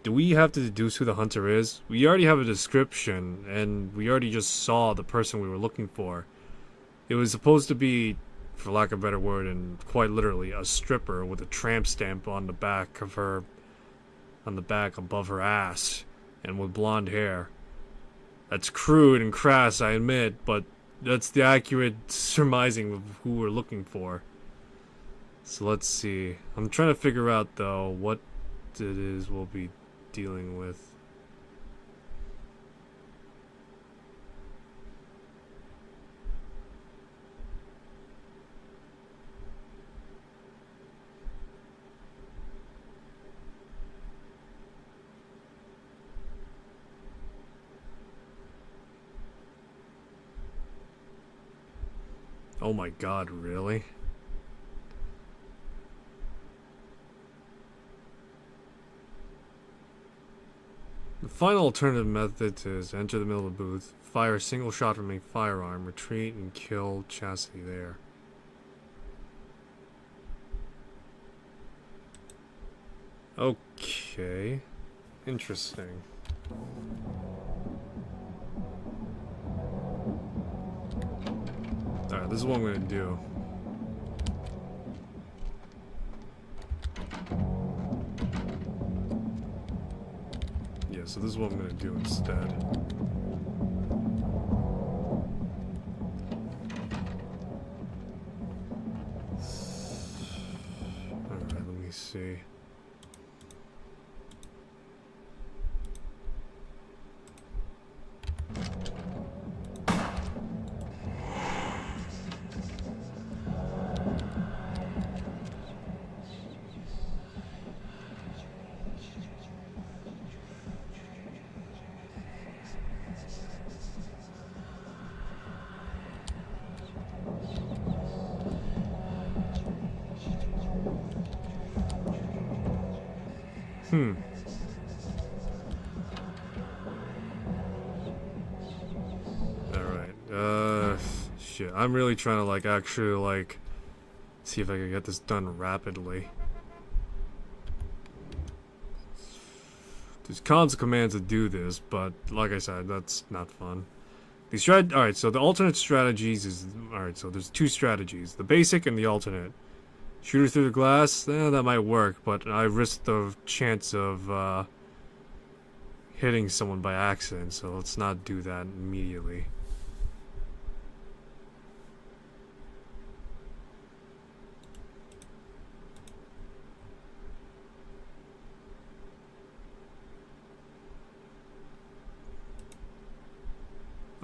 Do we have to deduce who the hunter is? We already have a description, and we already just saw the person we were looking for. It was supposed to be, for lack of a better word, and quite literally, a stripper with a tramp stamp on the back of her, on the back above her ass, and with blonde hair. That's crude and crass, I admit, but that's the accurate surmising of who we're looking for. So let's see. I'm trying to figure out, though, what it is we'll be dealing with. Oh my god, really? The final alternative method is enter the middle of the booth, fire a single shot from a firearm, retreat, and kill Chastity there. Okay. Interesting. Alright, this is what I'm gonna do. Yeah, so this is what I'm gonna do instead. Alright, let me see. Alright, shit. I'm really trying to, like, actually, like, see if I can get this done rapidly. There's cons and commands to do this, but, like I said, that's not fun. Alright, so the alternate strategies is... Alright, so there's two strategies. The basic and the alternate. Shooter through the glass, that might work, but I risk the chance of hitting someone by accident, so let's not do that immediately.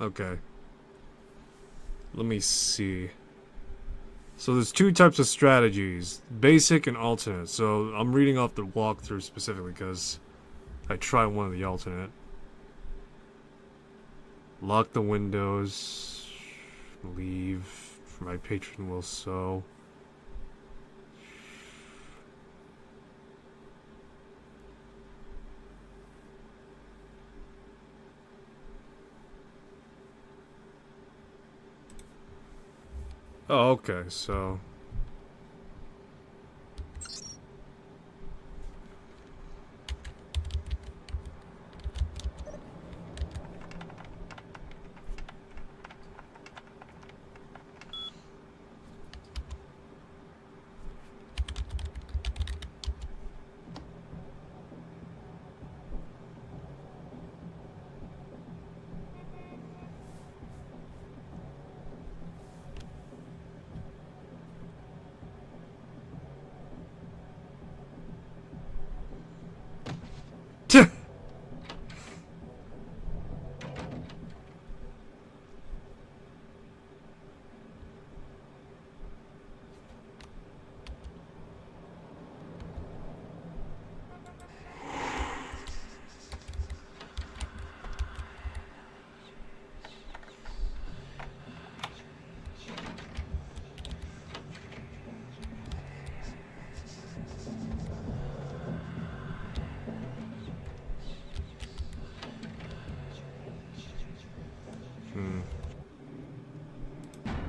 Okay. Let me see. So there's two types of strategies, basic and alternate. So I'm reading off the walkthrough specifically because I tried one of the alternate. Lock the windows. Leave. My patron will sew. Oh, okay, so...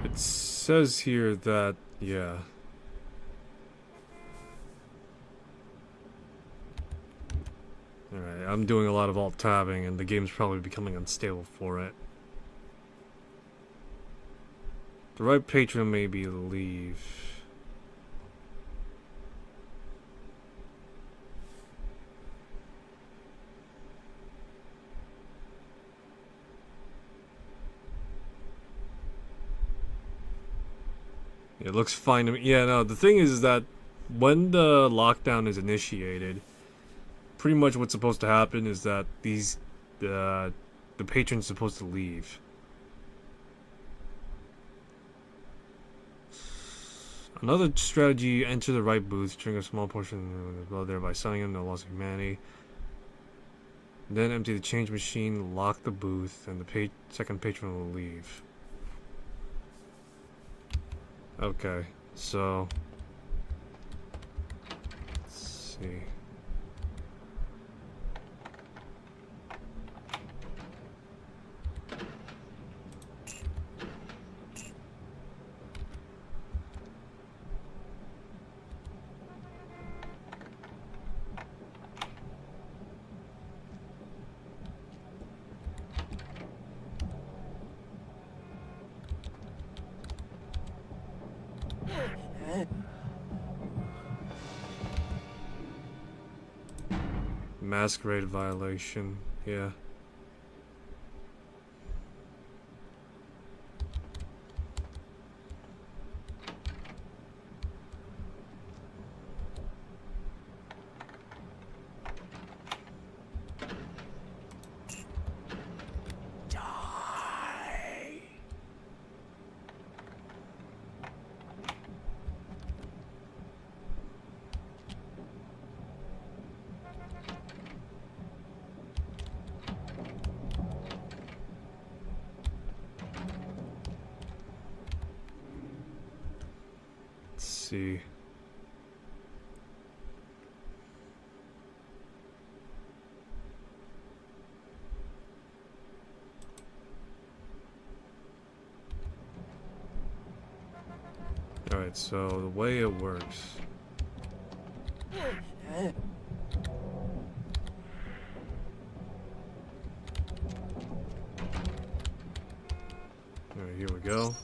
It says here that, yeah. Alright, I'm doing a lot of alt-tabbing and the game's probably becoming unstable for it. The right patron may be leave. It looks fine to me. Yeah, no, the thing is that when the lockdown is initiated, pretty much what's supposed to happen is that the patron's supposed to leave. Another strategy, enter the right booth, drink a small portion of the blood, thereby selling him no loss of humanity. Then empty the change machine, lock the booth, and the second patron will leave. Okay, so let's see. Masquerade violation. Yeah. See. Alright, so the way it works. Alright, here we go.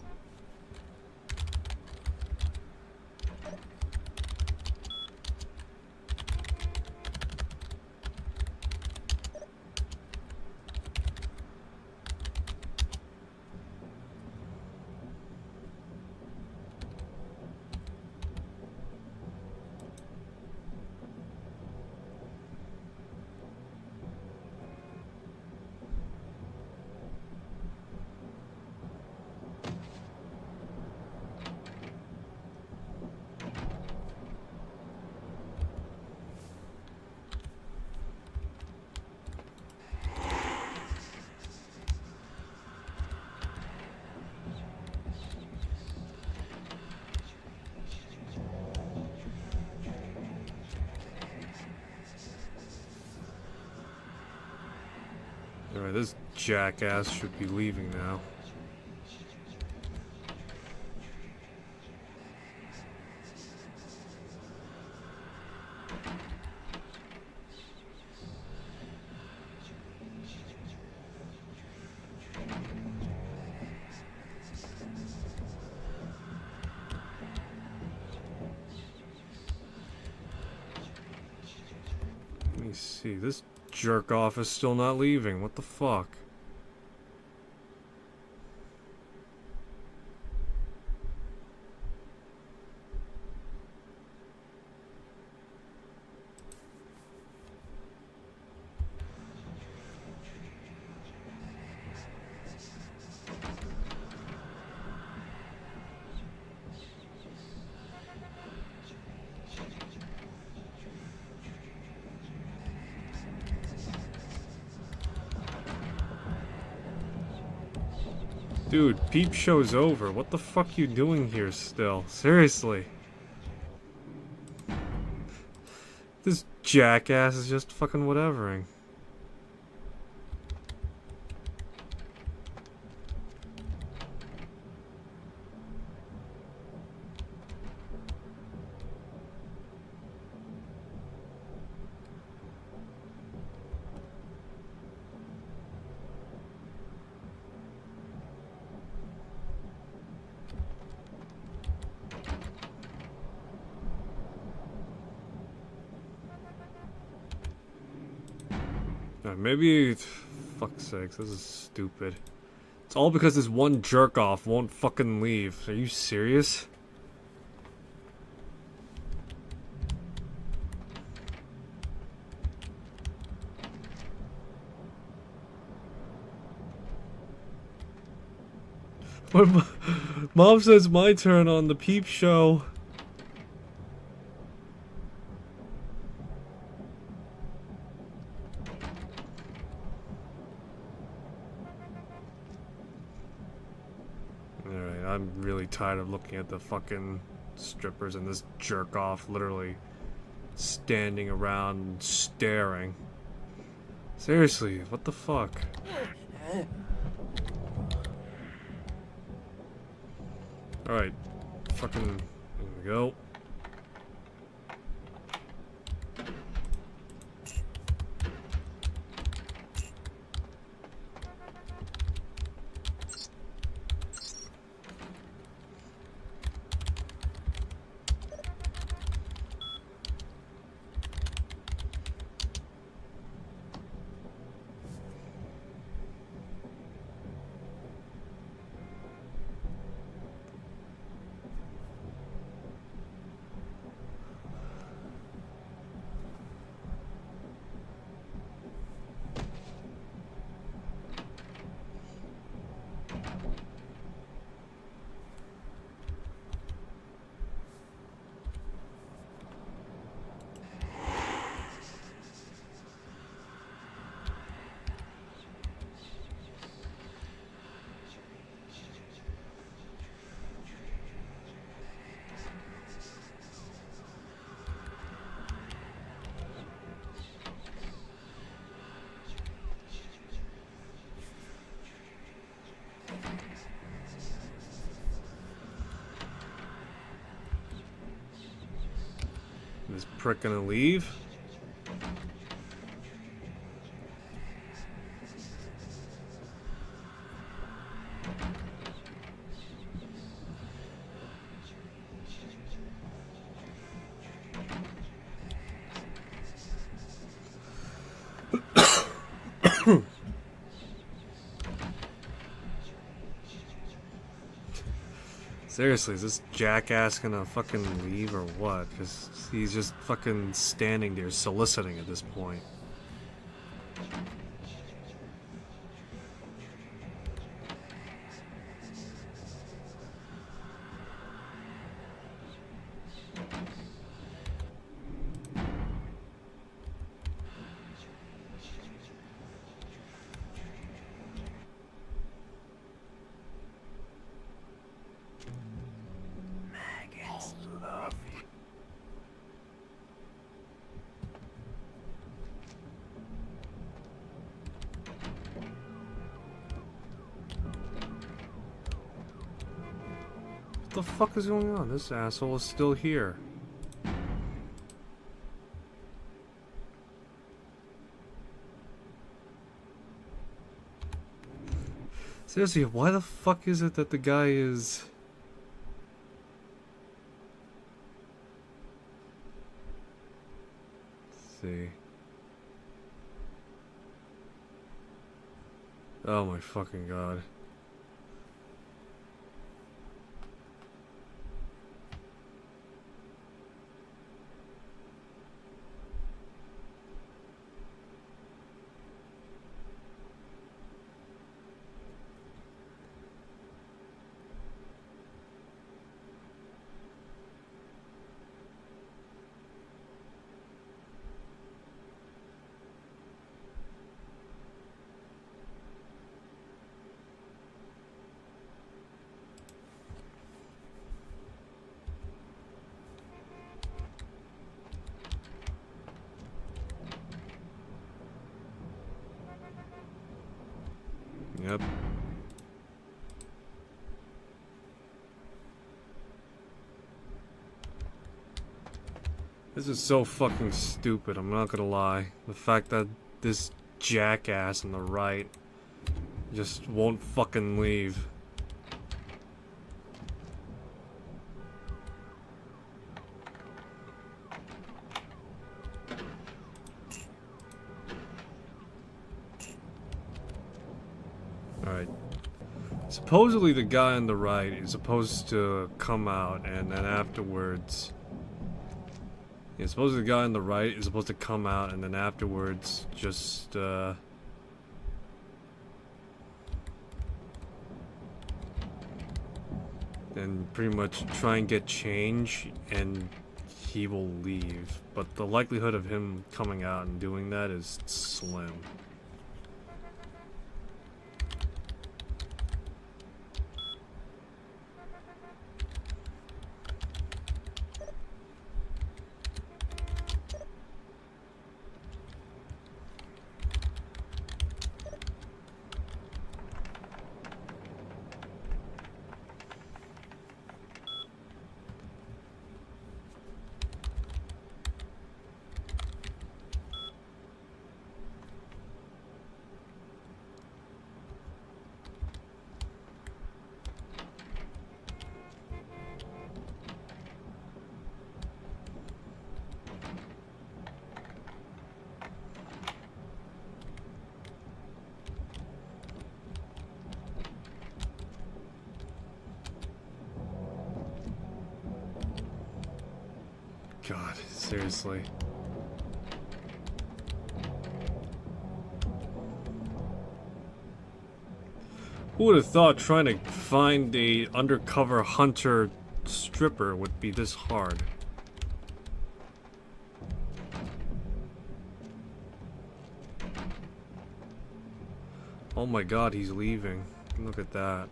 Alright, this jackass should be leaving now. Let me see, this jerk off is still not leaving. What the fuck? Dude, peep show's over. What the fuck you doing here still? Seriously. This jackass is just fucking whatevering. Maybe, fuck's sakes, this is stupid. It's all because this one jerk off won't fucking leave. Are you serious? When Mom says my turn on the peep show. Alright, I'm really tired of looking at the fucking strippers and this jerk off literally standing around staring. Seriously, what the fuck? Alright, fucking, here we go. prick gonna leave? Seriously, is this jackass gonna fucking leave or what? Because he's just fucking standing there soliciting at this point. What the fuck is going on? This asshole is still here. Seriously, why the fuck is it that the guy is... Let's see. Oh my fucking god. Yep. This is so fucking stupid, I'm not gonna lie. The fact that this jackass on the right just won't fucking leave. Alright. Supposedly the guy on the right is supposed to come out and then afterwards... Yeah, supposedly the guy on the right is supposed to come out and then afterwards just, then pretty much try and get change and he will leave. But the likelihood of him coming out and doing that is slim. God, seriously. Who would have thought trying to find a undercover hunter stripper would be this hard? Oh my god, he's leaving. Look at that.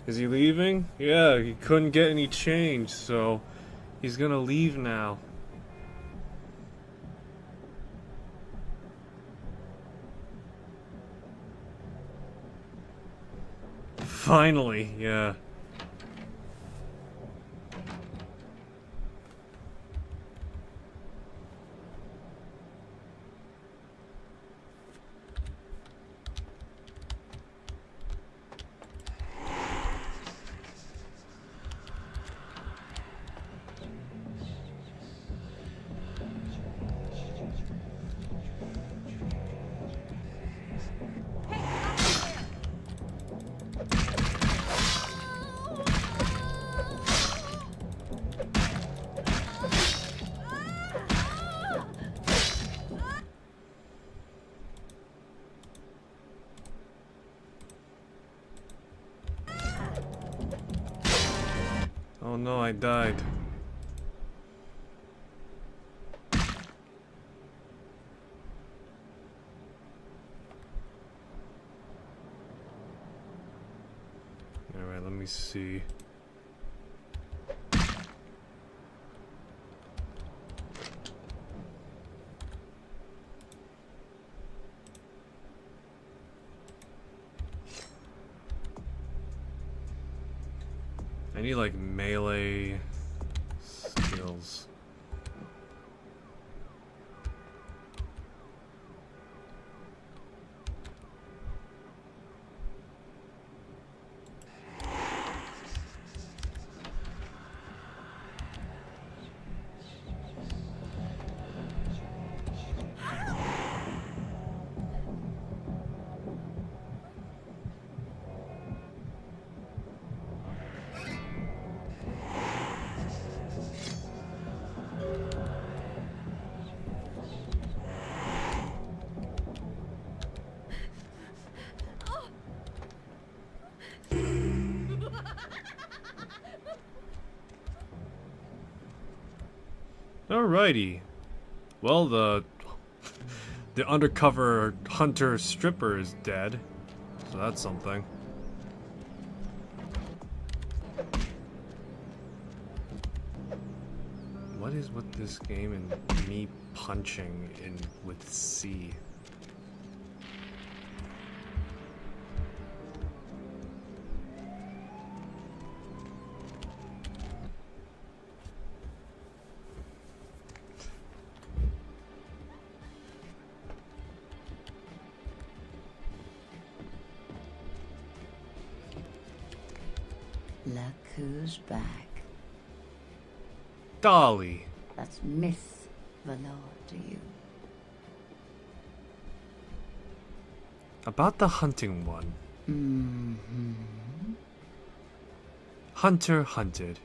Is he leaving? Yeah, he couldn't get any change, so he's gonna leave now. Finally, yeah. Oh no, I died. Alright, let me see. I need like melee skills. Alrighty. Well, the undercover hunter stripper is dead, so that's something. What is with this game and me punching in with C? Look who's back. Dolly. That's Miss Valor to you. About the hunting one. Mm-hmm. Hunter hunted.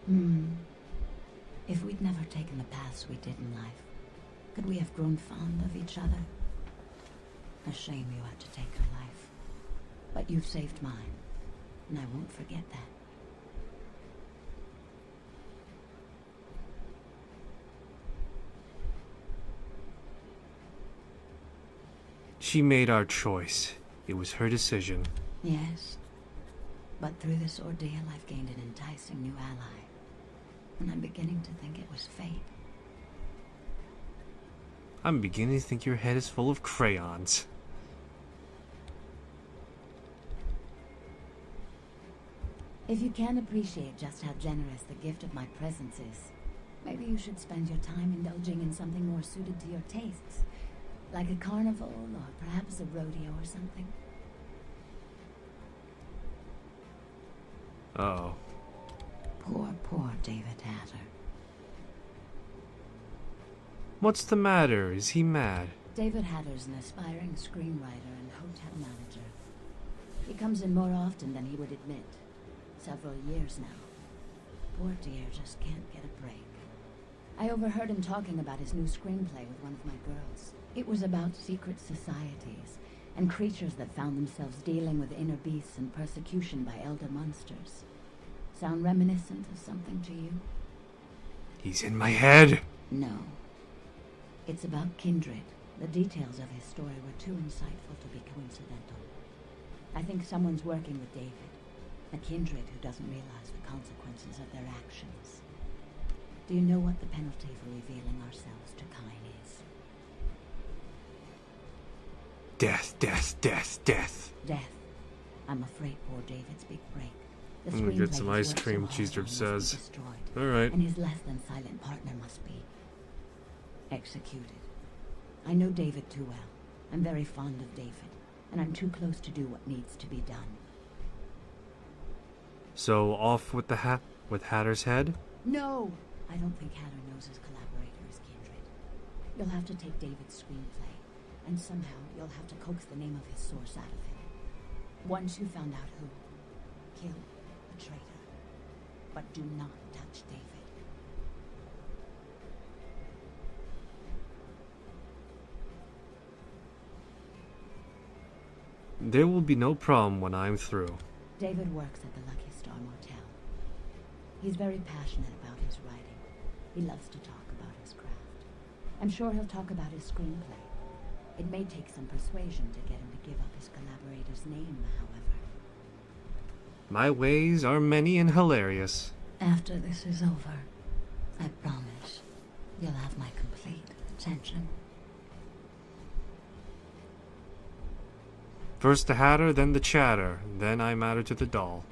If we'd never taken the paths we did in life, could we have grown fond of each other? A shame you had to take her life. But you've saved mine, and I won't forget that. She made our choice. It was her decision. Yes. But through this ordeal, I've gained an enticing new ally. And I'm beginning to think it was fate. I'm beginning to think your head is full of crayons. If you can't appreciate just how generous the gift of my presence is, maybe you should spend your time indulging in something more suited to your tastes. Like a carnival, or perhaps a rodeo or something. Uh-oh. Poor David Hatter. What's the matter? Is he mad? David Hatter's an aspiring screenwriter and hotel manager. He comes in more often than he would admit. Several years now. Poor dear just can't get a break. I overheard him talking about his new screenplay with one of my girls. It was about secret societies and creatures that found themselves dealing with inner beasts and persecution by elder monsters. Sound reminiscent of something to you? He's in my head. No. It's about kindred. The details of his story were too insightful to be coincidental. I think someone's working with David. A kindred who doesn't realize the consequences of their actions. Do you know what the penalty for revealing ourselves to Kine is? Death, death, death, death. Death. I'm afraid poor David's big break. The I'm gonna get screenplay some he's ice worked cream, so Cheese hard Drip on must be says. destroyed, Alright. and his less than silent partner must be executed. I know David too well. I'm very fond of David, and I'm too close to do what needs to be done. So off with the Hatter's head? No! I don't think Hatter knows his collaborator is kindred. You'll have to take David's screenplay, and somehow you'll have to coax the name of his source out of him. Once you found out who, kill the traitor. But do not touch David. There will be no problem when I'm through. David works at the Lucky Star Motel. He's very passionate about his writing. He loves to talk about his craft. I'm sure he'll talk about his screenplay. It may take some persuasion to get him to give up his collaborator's name, however. My ways are many and hilarious. After this is over, I promise you'll have my complete attention. First the Hatter, then the Chatter, then I matter to the doll.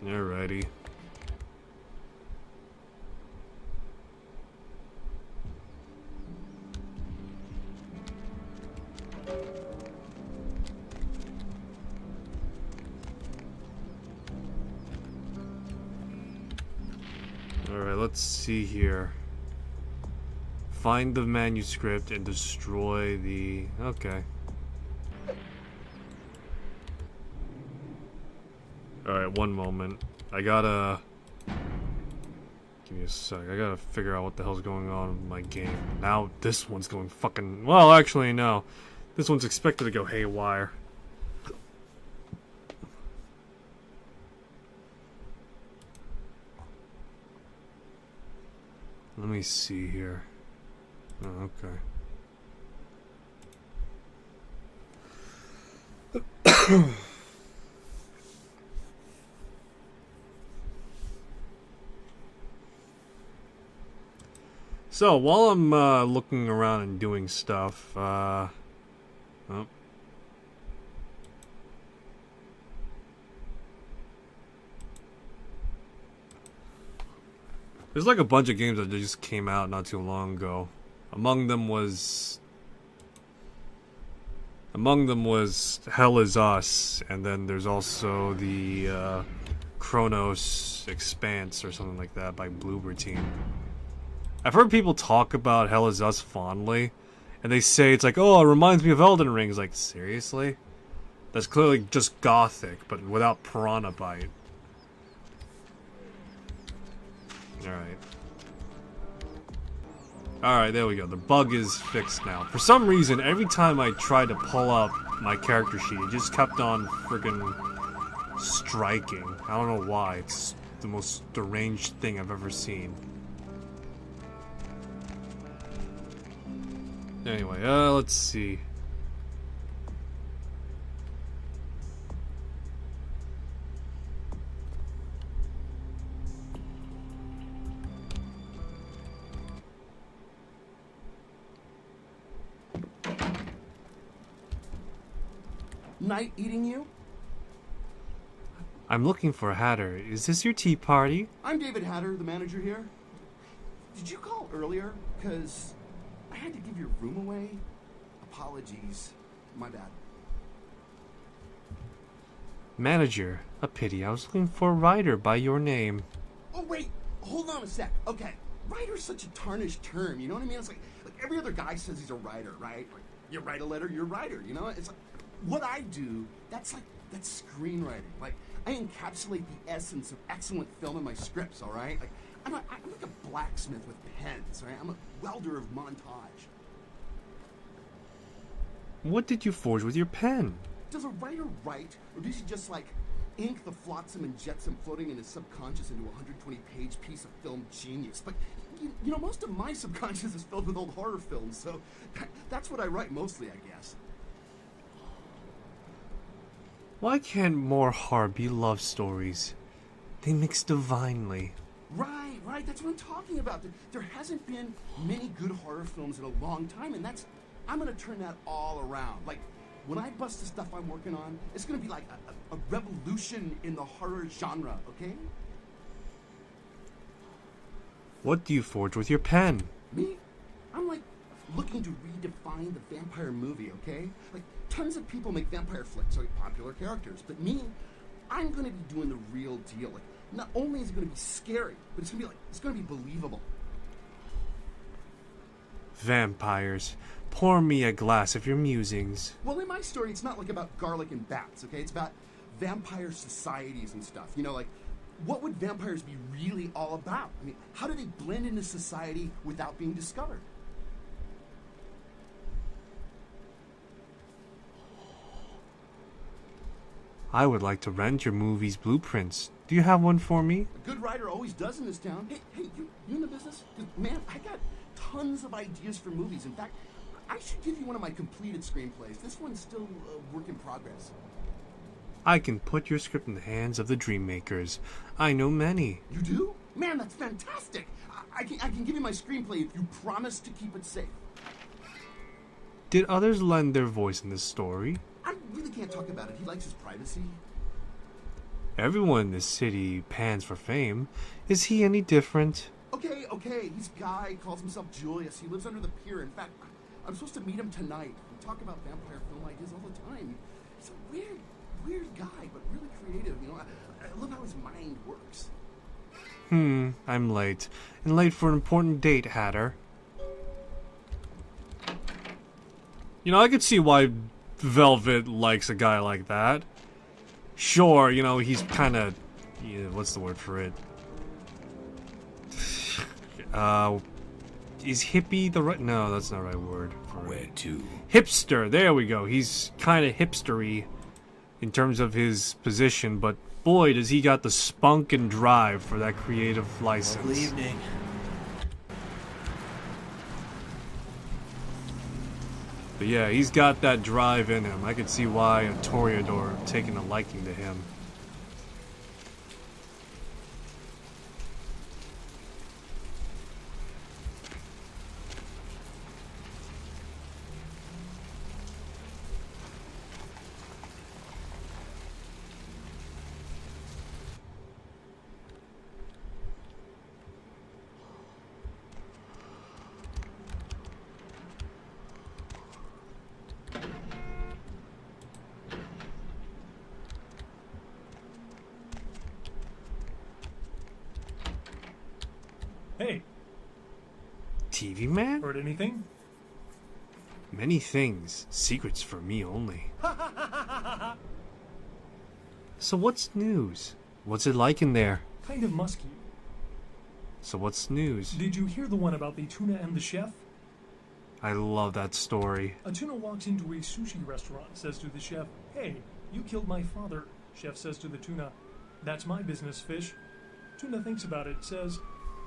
Alrighty. Alright, let's see here. Find the manuscript and destroy the... Okay. Alright, one moment. I gotta... Give me a sec. I gotta figure out what the hell's going on with my game. Now this one's going fucking... Well, actually, no. This one's expected to go haywire. Let me see here. Oh, okay. So, while I'm looking around and doing stuff, oh. There's like a bunch of games that just came out not too long ago. Among them was Hell Is Us, and then there's also the Chronos Expanse or something like that by Bloober Team. I've heard people talk about Hell Is Us fondly, and they say it's like, oh, it reminds me of Elden Ring. It's like, seriously? That's clearly just gothic, but without Piranha Byte. Alright. Alright, there we go. The bug is fixed now. For some reason, every time I tried to pull up my character sheet, it just kept on friggin' striking. I don't know why. It's the most deranged thing I've ever seen. Anyway, let's see. Night eating you? I'm looking for a Hatter. Is this your tea party? I'm David Hatter, the manager here. Did you call earlier? Because I had to give your room away. Apologies. My bad. Manager, a pity. I was looking for a writer by your name. Oh, wait. Hold on a sec. Okay. Writer's such a tarnished term, you know what I mean? It's like every other guy says he's a writer, right? Like, you write a letter, you're a writer, you know? It's like, what I do, that's screenwriting. Like, I encapsulate the essence of excellent film in my scripts, all right? Like, I'm like a blacksmith with pens, right? I'm a welder of montage. What did you forge with your pen? Does a writer write, or does he just, like, ink the flotsam and jetsam floating in his subconscious into a 120-page piece of film genius? Like, you know, most of my subconscious is filled with old horror films, so that's what I write mostly, I guess. Why can't more horror be love stories? They mix divinely. Right, that's what I'm talking about. There hasn't been many good horror films in a long time, and I'm gonna turn that all around. Like, when I bust the stuff I'm working on, it's gonna be like a revolution in the horror genre, okay? What do you forge with your pen? Me? I'm like looking to redefine the vampire movie, okay? Like, tons of people make vampire flicks, like popular characters, but me, I'm gonna be doing the real deal. Like, not only is it gonna be scary, but it's gonna be believable. Vampires. Pour me a glass of your musings. Well, in my story, it's not like about garlic and bats, okay? It's about vampire societies and stuff. You know, like, what would vampires be really all about? I mean, how do they blend into society without being discovered? I would like to rent your movie's blueprints. Do you have one for me? A good writer always does in this town. Hey, you in the business? 'Cause, man, I got tons of ideas for movies. In fact, I should give you one of my completed screenplays. This one's still a work in progress. I can put your script in the hands of the dream makers. I know many. You do? Man, that's fantastic. I can give you my screenplay if you promise to keep it safe. Did others lend their voice in this story? I really can't talk about it. He likes his privacy. Everyone in this city pans for fame. Is he any different? Okay. He's a guy, calls himself Julius. He lives under the pier. In fact, I'm supposed to meet him tonight. We talk about vampire film ideas all the time. He's a weird guy, but really creative. You know, I love how his mind works. I'm late. And late for an important date, Hatter. You know, I could see why Velvet likes a guy like that. Sure, you know, he's kind of... what's the word for it? Is hippie the right... No, that's not the right word for it. Where to? Hipster, there we go. He's kind of hipstery in terms of his position, but boy, does he got the spunk and drive for that creative license. Lovely evening. But yeah, he's got that drive in him. I could see why a Toreador taking a liking to him. Hey. TV man? Heard anything? Many things. Secrets for me only. So what's news? What's it like in there? Kind of musky. So what's news? Did you hear the one about the tuna and the chef? I love that story. A tuna walks into a sushi restaurant, says to the chef, "Hey, you killed my father." Chef says to the tuna, "That's my business, fish." Tuna thinks about it, says,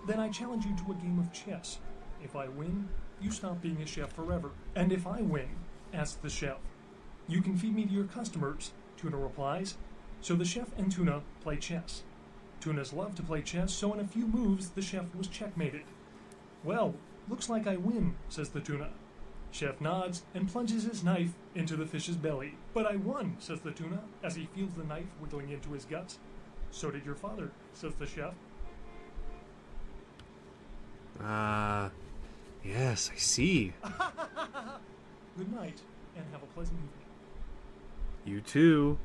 "Then I challenge you to a game of chess. If I win, you stop being a chef forever. And if I win," asks the chef, "you can feed me to your customers." Tuna replies. So the chef and Tuna play chess. Tunas love to play chess, so in a few moves, the chef was checkmated. "Well, looks like I win," says the tuna. Chef nods and plunges his knife into the fish's belly. "But I won," says the tuna, as he feels the knife wiggling into his guts. "So did your father," says the chef. Yes, I see. Good night, and have a pleasant evening. You too.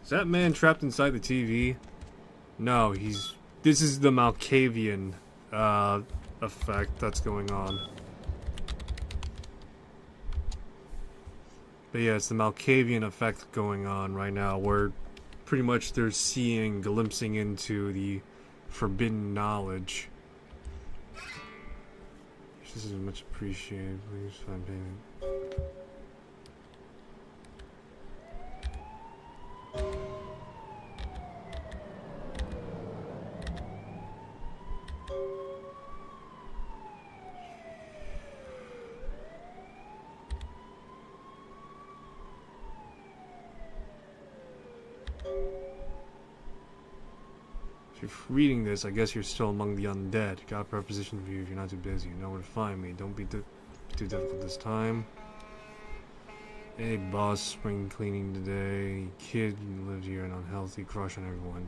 Is that man trapped inside the TV? No, this is the Malkavian effect that's going on. But yeah, it's the Malkavian effect going on right now, where pretty much they're glimpsing into the forbidden knowledge. This is much appreciated. Please find payment. If reading this, I guess you're still among the undead. Got a preposition for you if you're not too busy. You know where to find me. Don't be too difficult this time. Hey boss, spring cleaning today. Kid, you lived here, an unhealthy crush on everyone.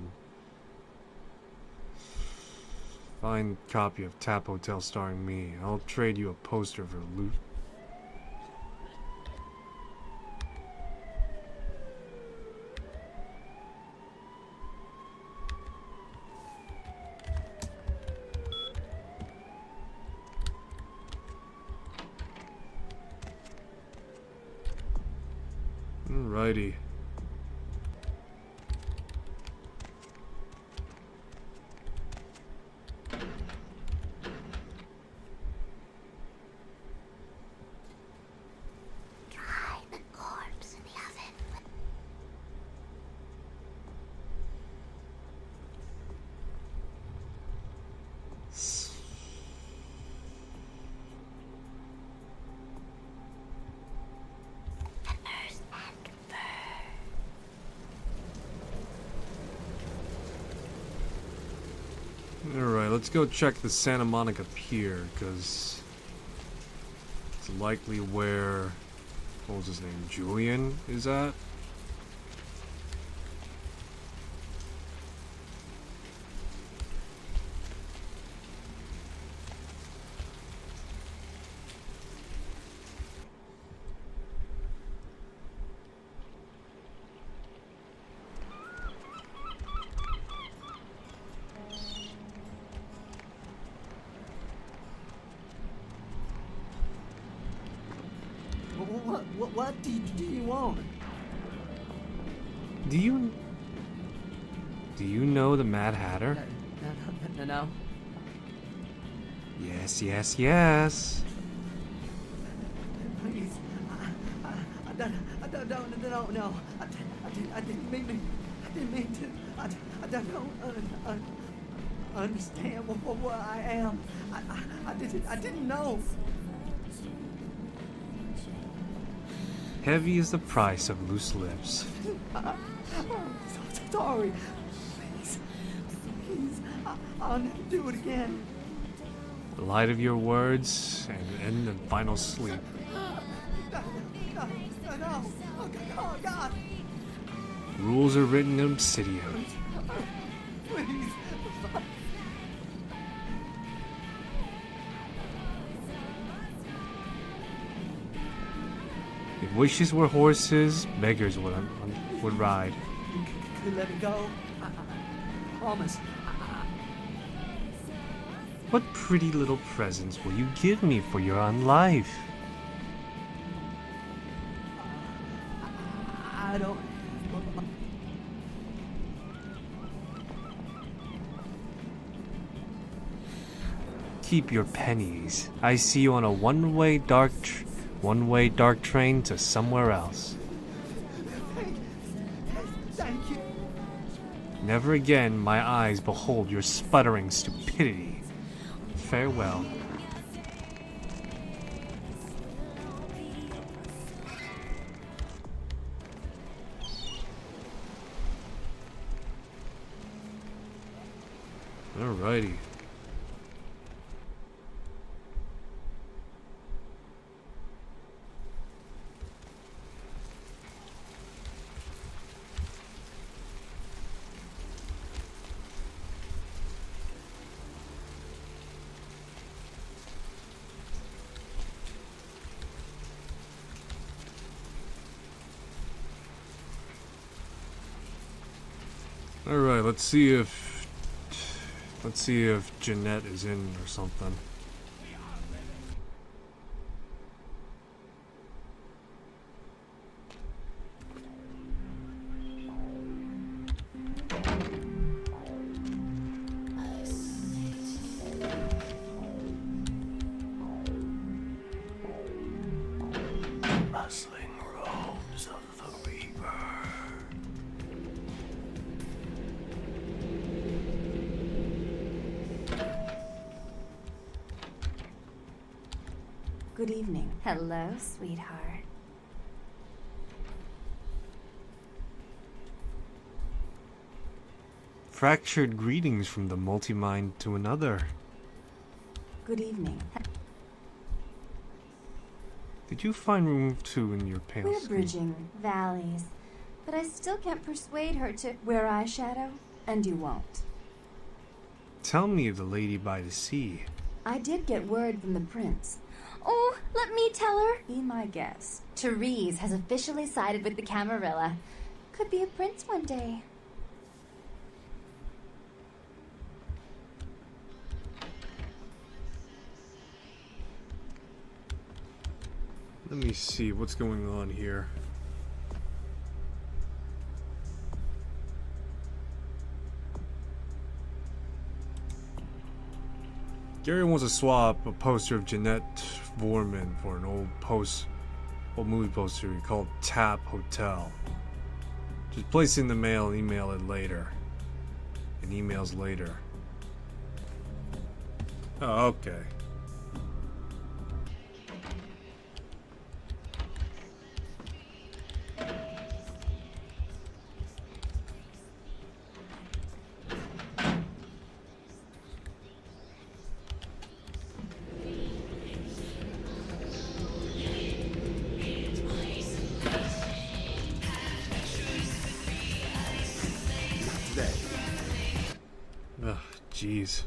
Fine copy of Tap Hotel starring me. I'll trade you a poster for loot. Alrighty. Alright, let's go check the Santa Monica Pier, because it's likely where, what was his name, Julian is at? What do you want? Do you know the Mad Hatter? No. Yes, yes, yes. Please, I don't know. I didn't mean to. I don't understand what I am. I didn't know. Heavy is the price of loose lips. Sorry. Please, I'll never do it again. The light of your words and end in final sleep. No. Oh, God. Rules are written in obsidian. Please. If wishes were horses, beggars would ride. You let me go. I promise. What pretty little presents will you give me for your unlife? I don't. Keep your pennies. I see you on a one-way dark train to somewhere else. Thank you. Never again my eyes behold your sputtering stupidity. Farewell. Alrighty. Alright, let's see if Jeanette is in or something. Rustling robes of the Reaper. Good evening. Hello, sweetheart. Fractured greetings from the multi-mind to another. Good evening. Did you find room 2 in your pale We're skin? bridging valleys, but I still can't persuade her to wear eyeshadow, and you won't. Tell me of the lady by the sea. I did get word from the prince. Oh, let me tell her. Be my guest. Therese has officially sided with the Camarilla. Could be a prince one day. Let me see what's going on here. Gary wants to swap a poster of Jeanette Vorman for an old movie poster called Tap Hotel. Just place it in the mail and email it later. And emails later. Oh, okay. Ugh, jeez.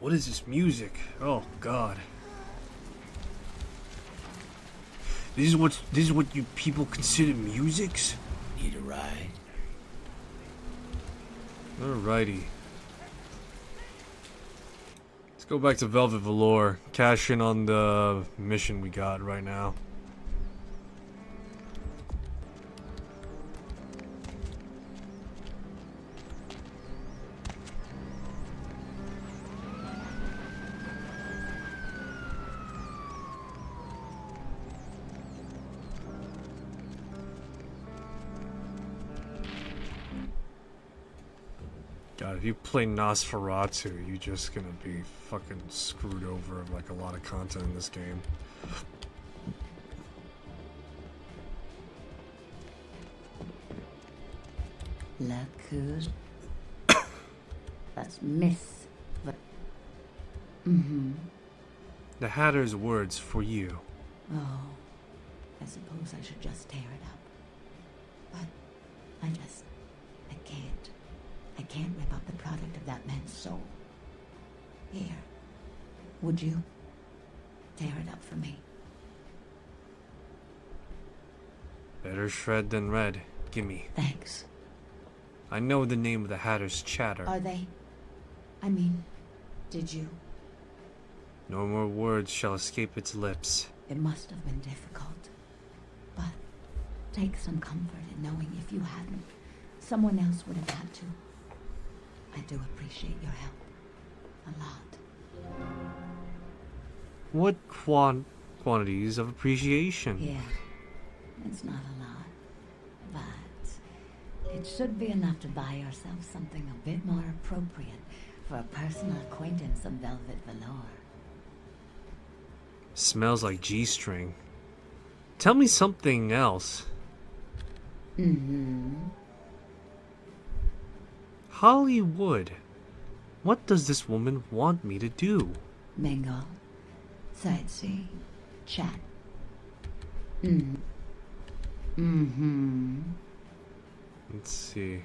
What is this music? Oh God. This is what you people consider musics? Need a ride? Alrighty. Let's go back to Velvet Velour. Cash in on the mission we got right now. God, if you play Nosferatu, you're just gonna be fucking screwed over of like a lot of content in this game. Look who's... That's Miss... The Hatter's words for you. Oh, I suppose I should just tear it up. But I can't. I can't rip up the product of that man's soul. Here, would you tear it up for me? Better shred than red. Gimme. Thanks. I know the name of the Hatter's chatter. Are they? I mean, did you? No more words shall escape its lips. It must have been difficult. But take some comfort in knowing if you hadn't, someone else would have had to. I do appreciate your help. A lot. What quantities of appreciation? Yeah, it's not a lot. But it should be enough to buy yourself something a bit more appropriate for a personal acquaintance of Velvet Velour. Smells like G-string. Tell me something else. Hollywood. What does this woman want me to do? Mingle. Sightsee. Chat. Let's see.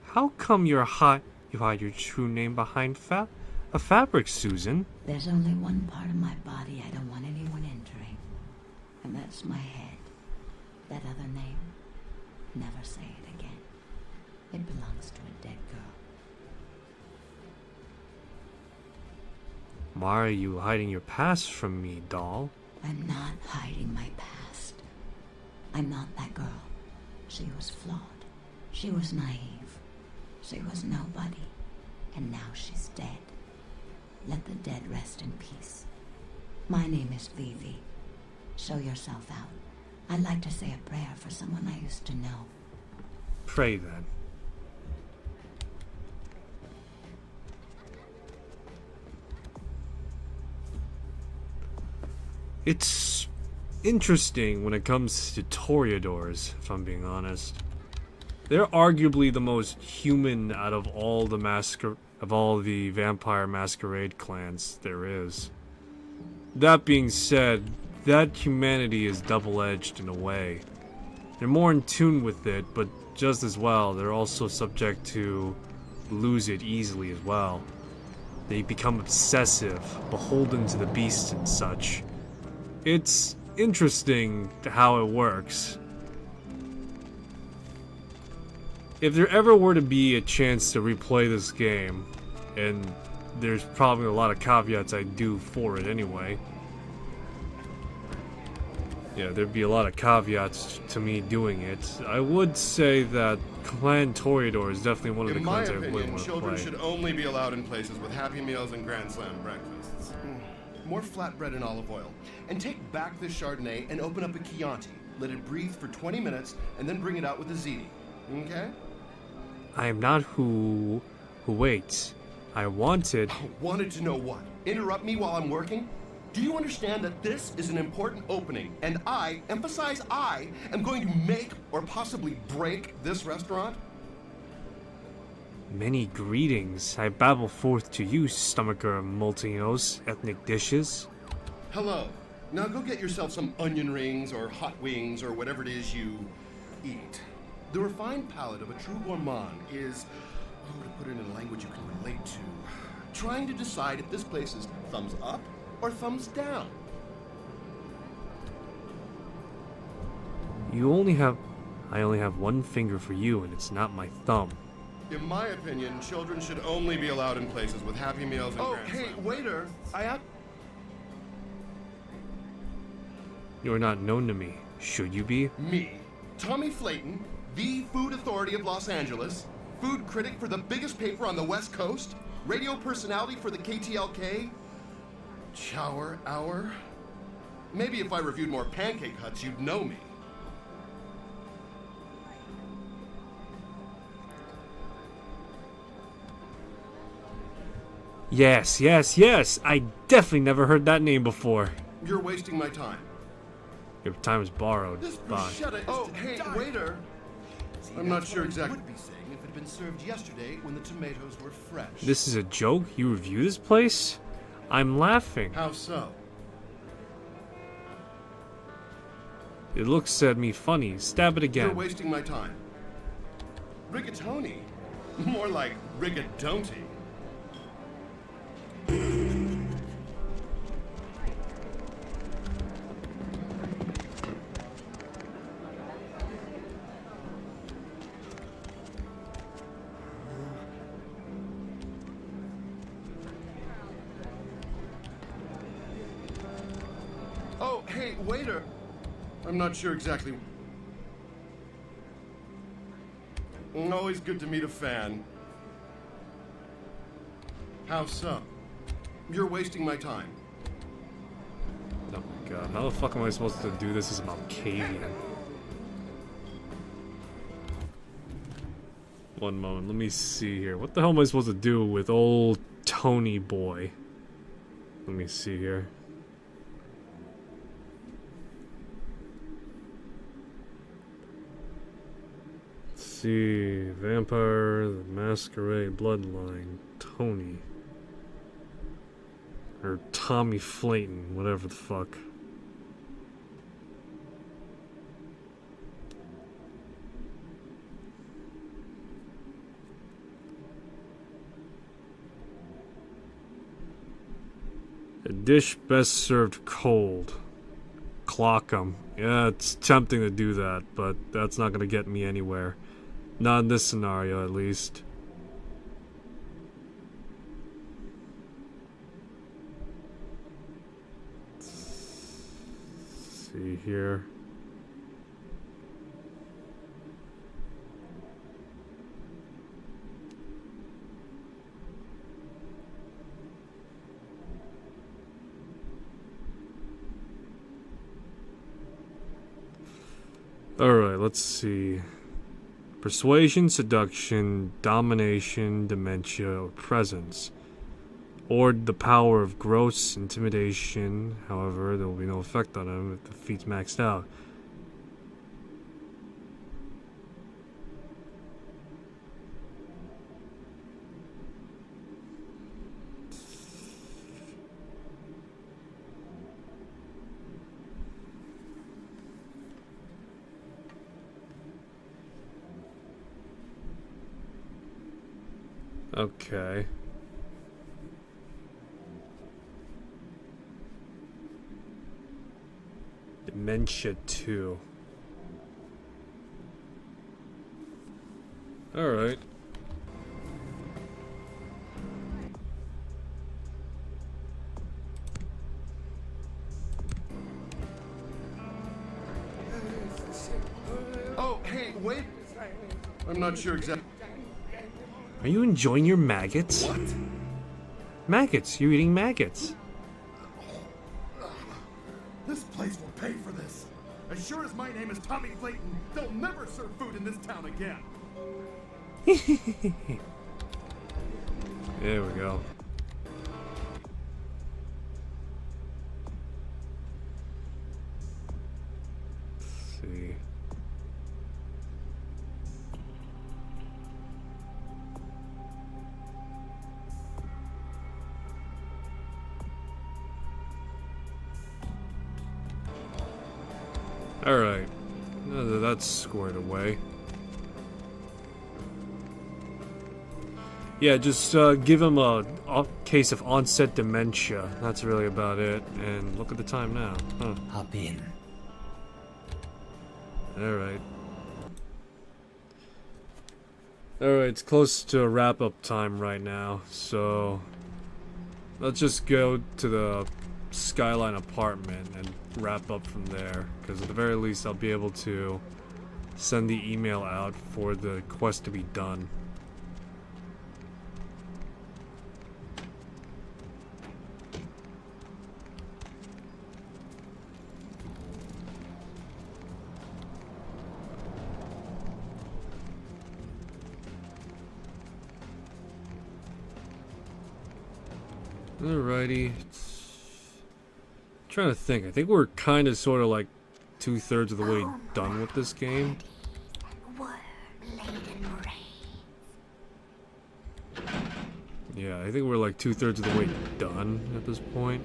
How come you hide your true name behind a fabric, Susan? There's only one part of my body I don't want anyone entering. And that's my head. That other name. Never say it again. It belongs to a dead girl. Why are you hiding your past from me, doll? I'm not hiding my past. I'm not that girl. She was flawed. She was naive. She was nobody. And now she's dead. Let the dead rest in peace. My name is Vivi. Show yourself out. I'd like to say a prayer for someone I used to know. Pray then. It's interesting when it comes to Toreadors, if I'm being honest. They're arguably the most human out of all the vampire masquerade clans there is. That being said, that humanity is double-edged in a way. They're more in tune with it, but just as well, they're also subject to lose it easily as well. They become obsessive, beholden to the beast and such. It's interesting how it works. If there ever were to be a chance to replay this game, and there's probably a lot of caveats I do for it anyway. Yeah, there'd be a lot of caveats to me doing it. I would say that Clan Toreador is definitely one of the clans I would want to play. Children should only be allowed in places with Happy Meals and Grand Slam breakfasts. More flatbread and olive oil. And take back this Chardonnay and open up a Chianti. Let it breathe for 20 minutes and then bring it out with a ziti. Okay? I am not who waits. I wanted... Wanted to know what? Interrupt me while I'm working? Do you understand that this is an important opening, and I, emphasize I, am going to make or possibly break this restaurant? Many greetings. I babble forth to you, stomacher of Moltinos, ethnic dishes. Hello. Now go get yourself some onion rings or hot wings or whatever it is you eat. The refined palate of a true gourmand is, to put it in a language you can relate to, trying to decide if this place is thumbs up or thumbs down. I only have one finger for you, and it's not my thumb. In my opinion, children should only be allowed in places with Happy Meals and Grand Slam. Hey, waiter, You are not known to me. Should you be? Me, Tommy Flayton, the food authority of Los Angeles, food critic for the biggest paper on the West Coast, radio personality for the KTLK, Chower Hour. Maybe if I reviewed more Pancake Huts, you'd know me. Yes, yes, yes! I definitely never heard that name before. You're wasting my time. Your time is borrowed. This Bye. bruschetta is hey, waiter! I'm not sure exactly. Would be saying if it had been served yesterday when the tomatoes were fresh. This is a joke? You review this place? I'm laughing. How so? It looks at me funny. Stab it again. You're wasting my time. Rigatoni? More like rigatoni. Oh, hey, waiter. I'm not sure exactly. Always good to meet a fan. How so? You're wasting my time. Oh my god, how the fuck am I supposed to do this as Malkavian? One moment, let me see here. What the hell am I supposed to do with old Tony boy? Let me see here. Let's see, Vampire, the Masquerade, Bloodline, Tony. Or Tommy Flayton, whatever the fuck. A dish best served cold. Clock 'em. Yeah, it's tempting to do that, but that's not gonna get me anywhere. Not in this scenario, at least. See here. Alright, let's see. Persuasion, seduction, domination, dementia, or presence. Or the power of gross intimidation. However, there will be no effect on him if the feat's maxed out. Okay. Dementia 2. Alright. Oh, hey, wait. I'm not sure exactly. Are you enjoying your maggots? What? Maggots. You're eating maggots. This place will pay for this. As sure as my name is Tommy Clayton, they'll never serve food in this town again. There we go. Let's see. Alright. That's squared away. Yeah, just give him a case of onset dementia. That's really about it. And look at the time now. Huh. Hop in. Alright. Alright, it's close to wrap-up time right now, so let's just go to the Skyline apartment and wrap up from there, because at the very least I'll be able to send the email out for the quest to be done. Alrighty. Trying to think. I think we're kind of sort of like 2/3 of the way done with this game. Yeah, I think we're like 2/3 of the way done at this point.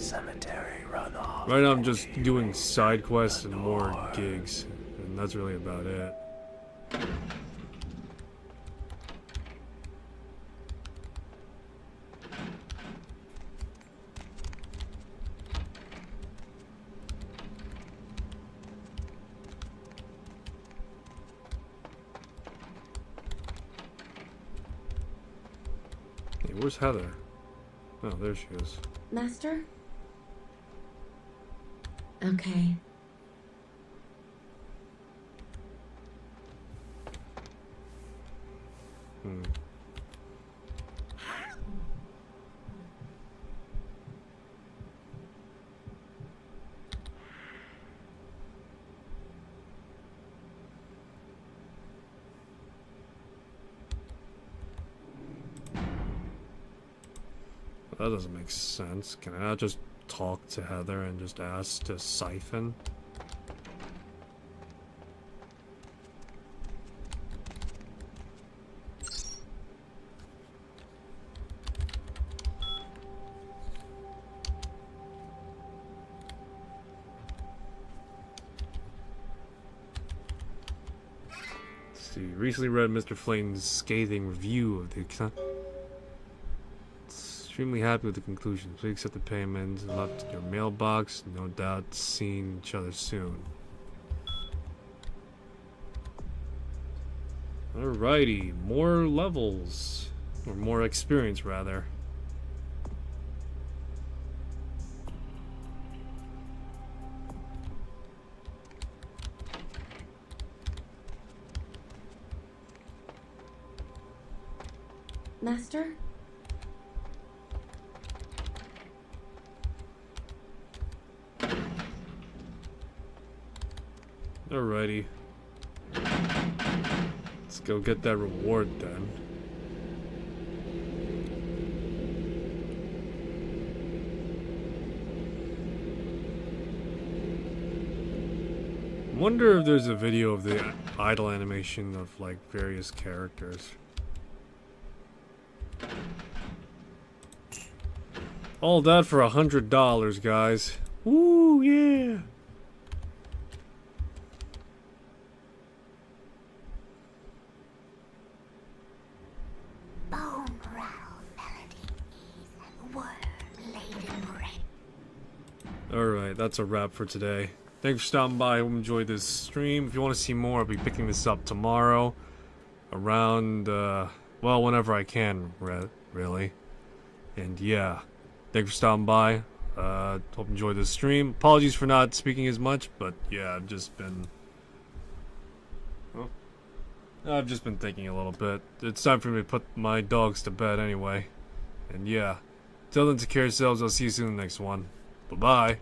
Cemetery runoff. Right now I'm just doing side quests and more gigs, and that's really about it. Hey, where's Heather? Oh, there she is. Master? Okay. That doesn't make sense. Can I not just talk to Heather and just ask to siphon? Let's see. Recently read Mr. Flame's scathing review of the extremely happy with the conclusion. Please accept the payment. Left your mailbox. No doubt seeing each other soon. Alrighty. More levels. Or more experience, rather. Master? Alrighty. Let's go get that reward then. Wonder if there's a video of the idle animation of like various characters. All that for $100, guys. Woo, yeah. Alright, that's a wrap for today. Thanks for stopping by. I hope you enjoyed this stream. If you want to see more, I'll be picking this up tomorrow. Around, well, whenever I can, really. And yeah, thanks for stopping by. Hope you enjoyed this stream. Apologies for not speaking as much, but yeah, I've just been thinking a little bit. It's time for me to put my dogs to bed anyway. And yeah, till then, take care of yourselves. I'll see you soon in the next one. Bye-bye.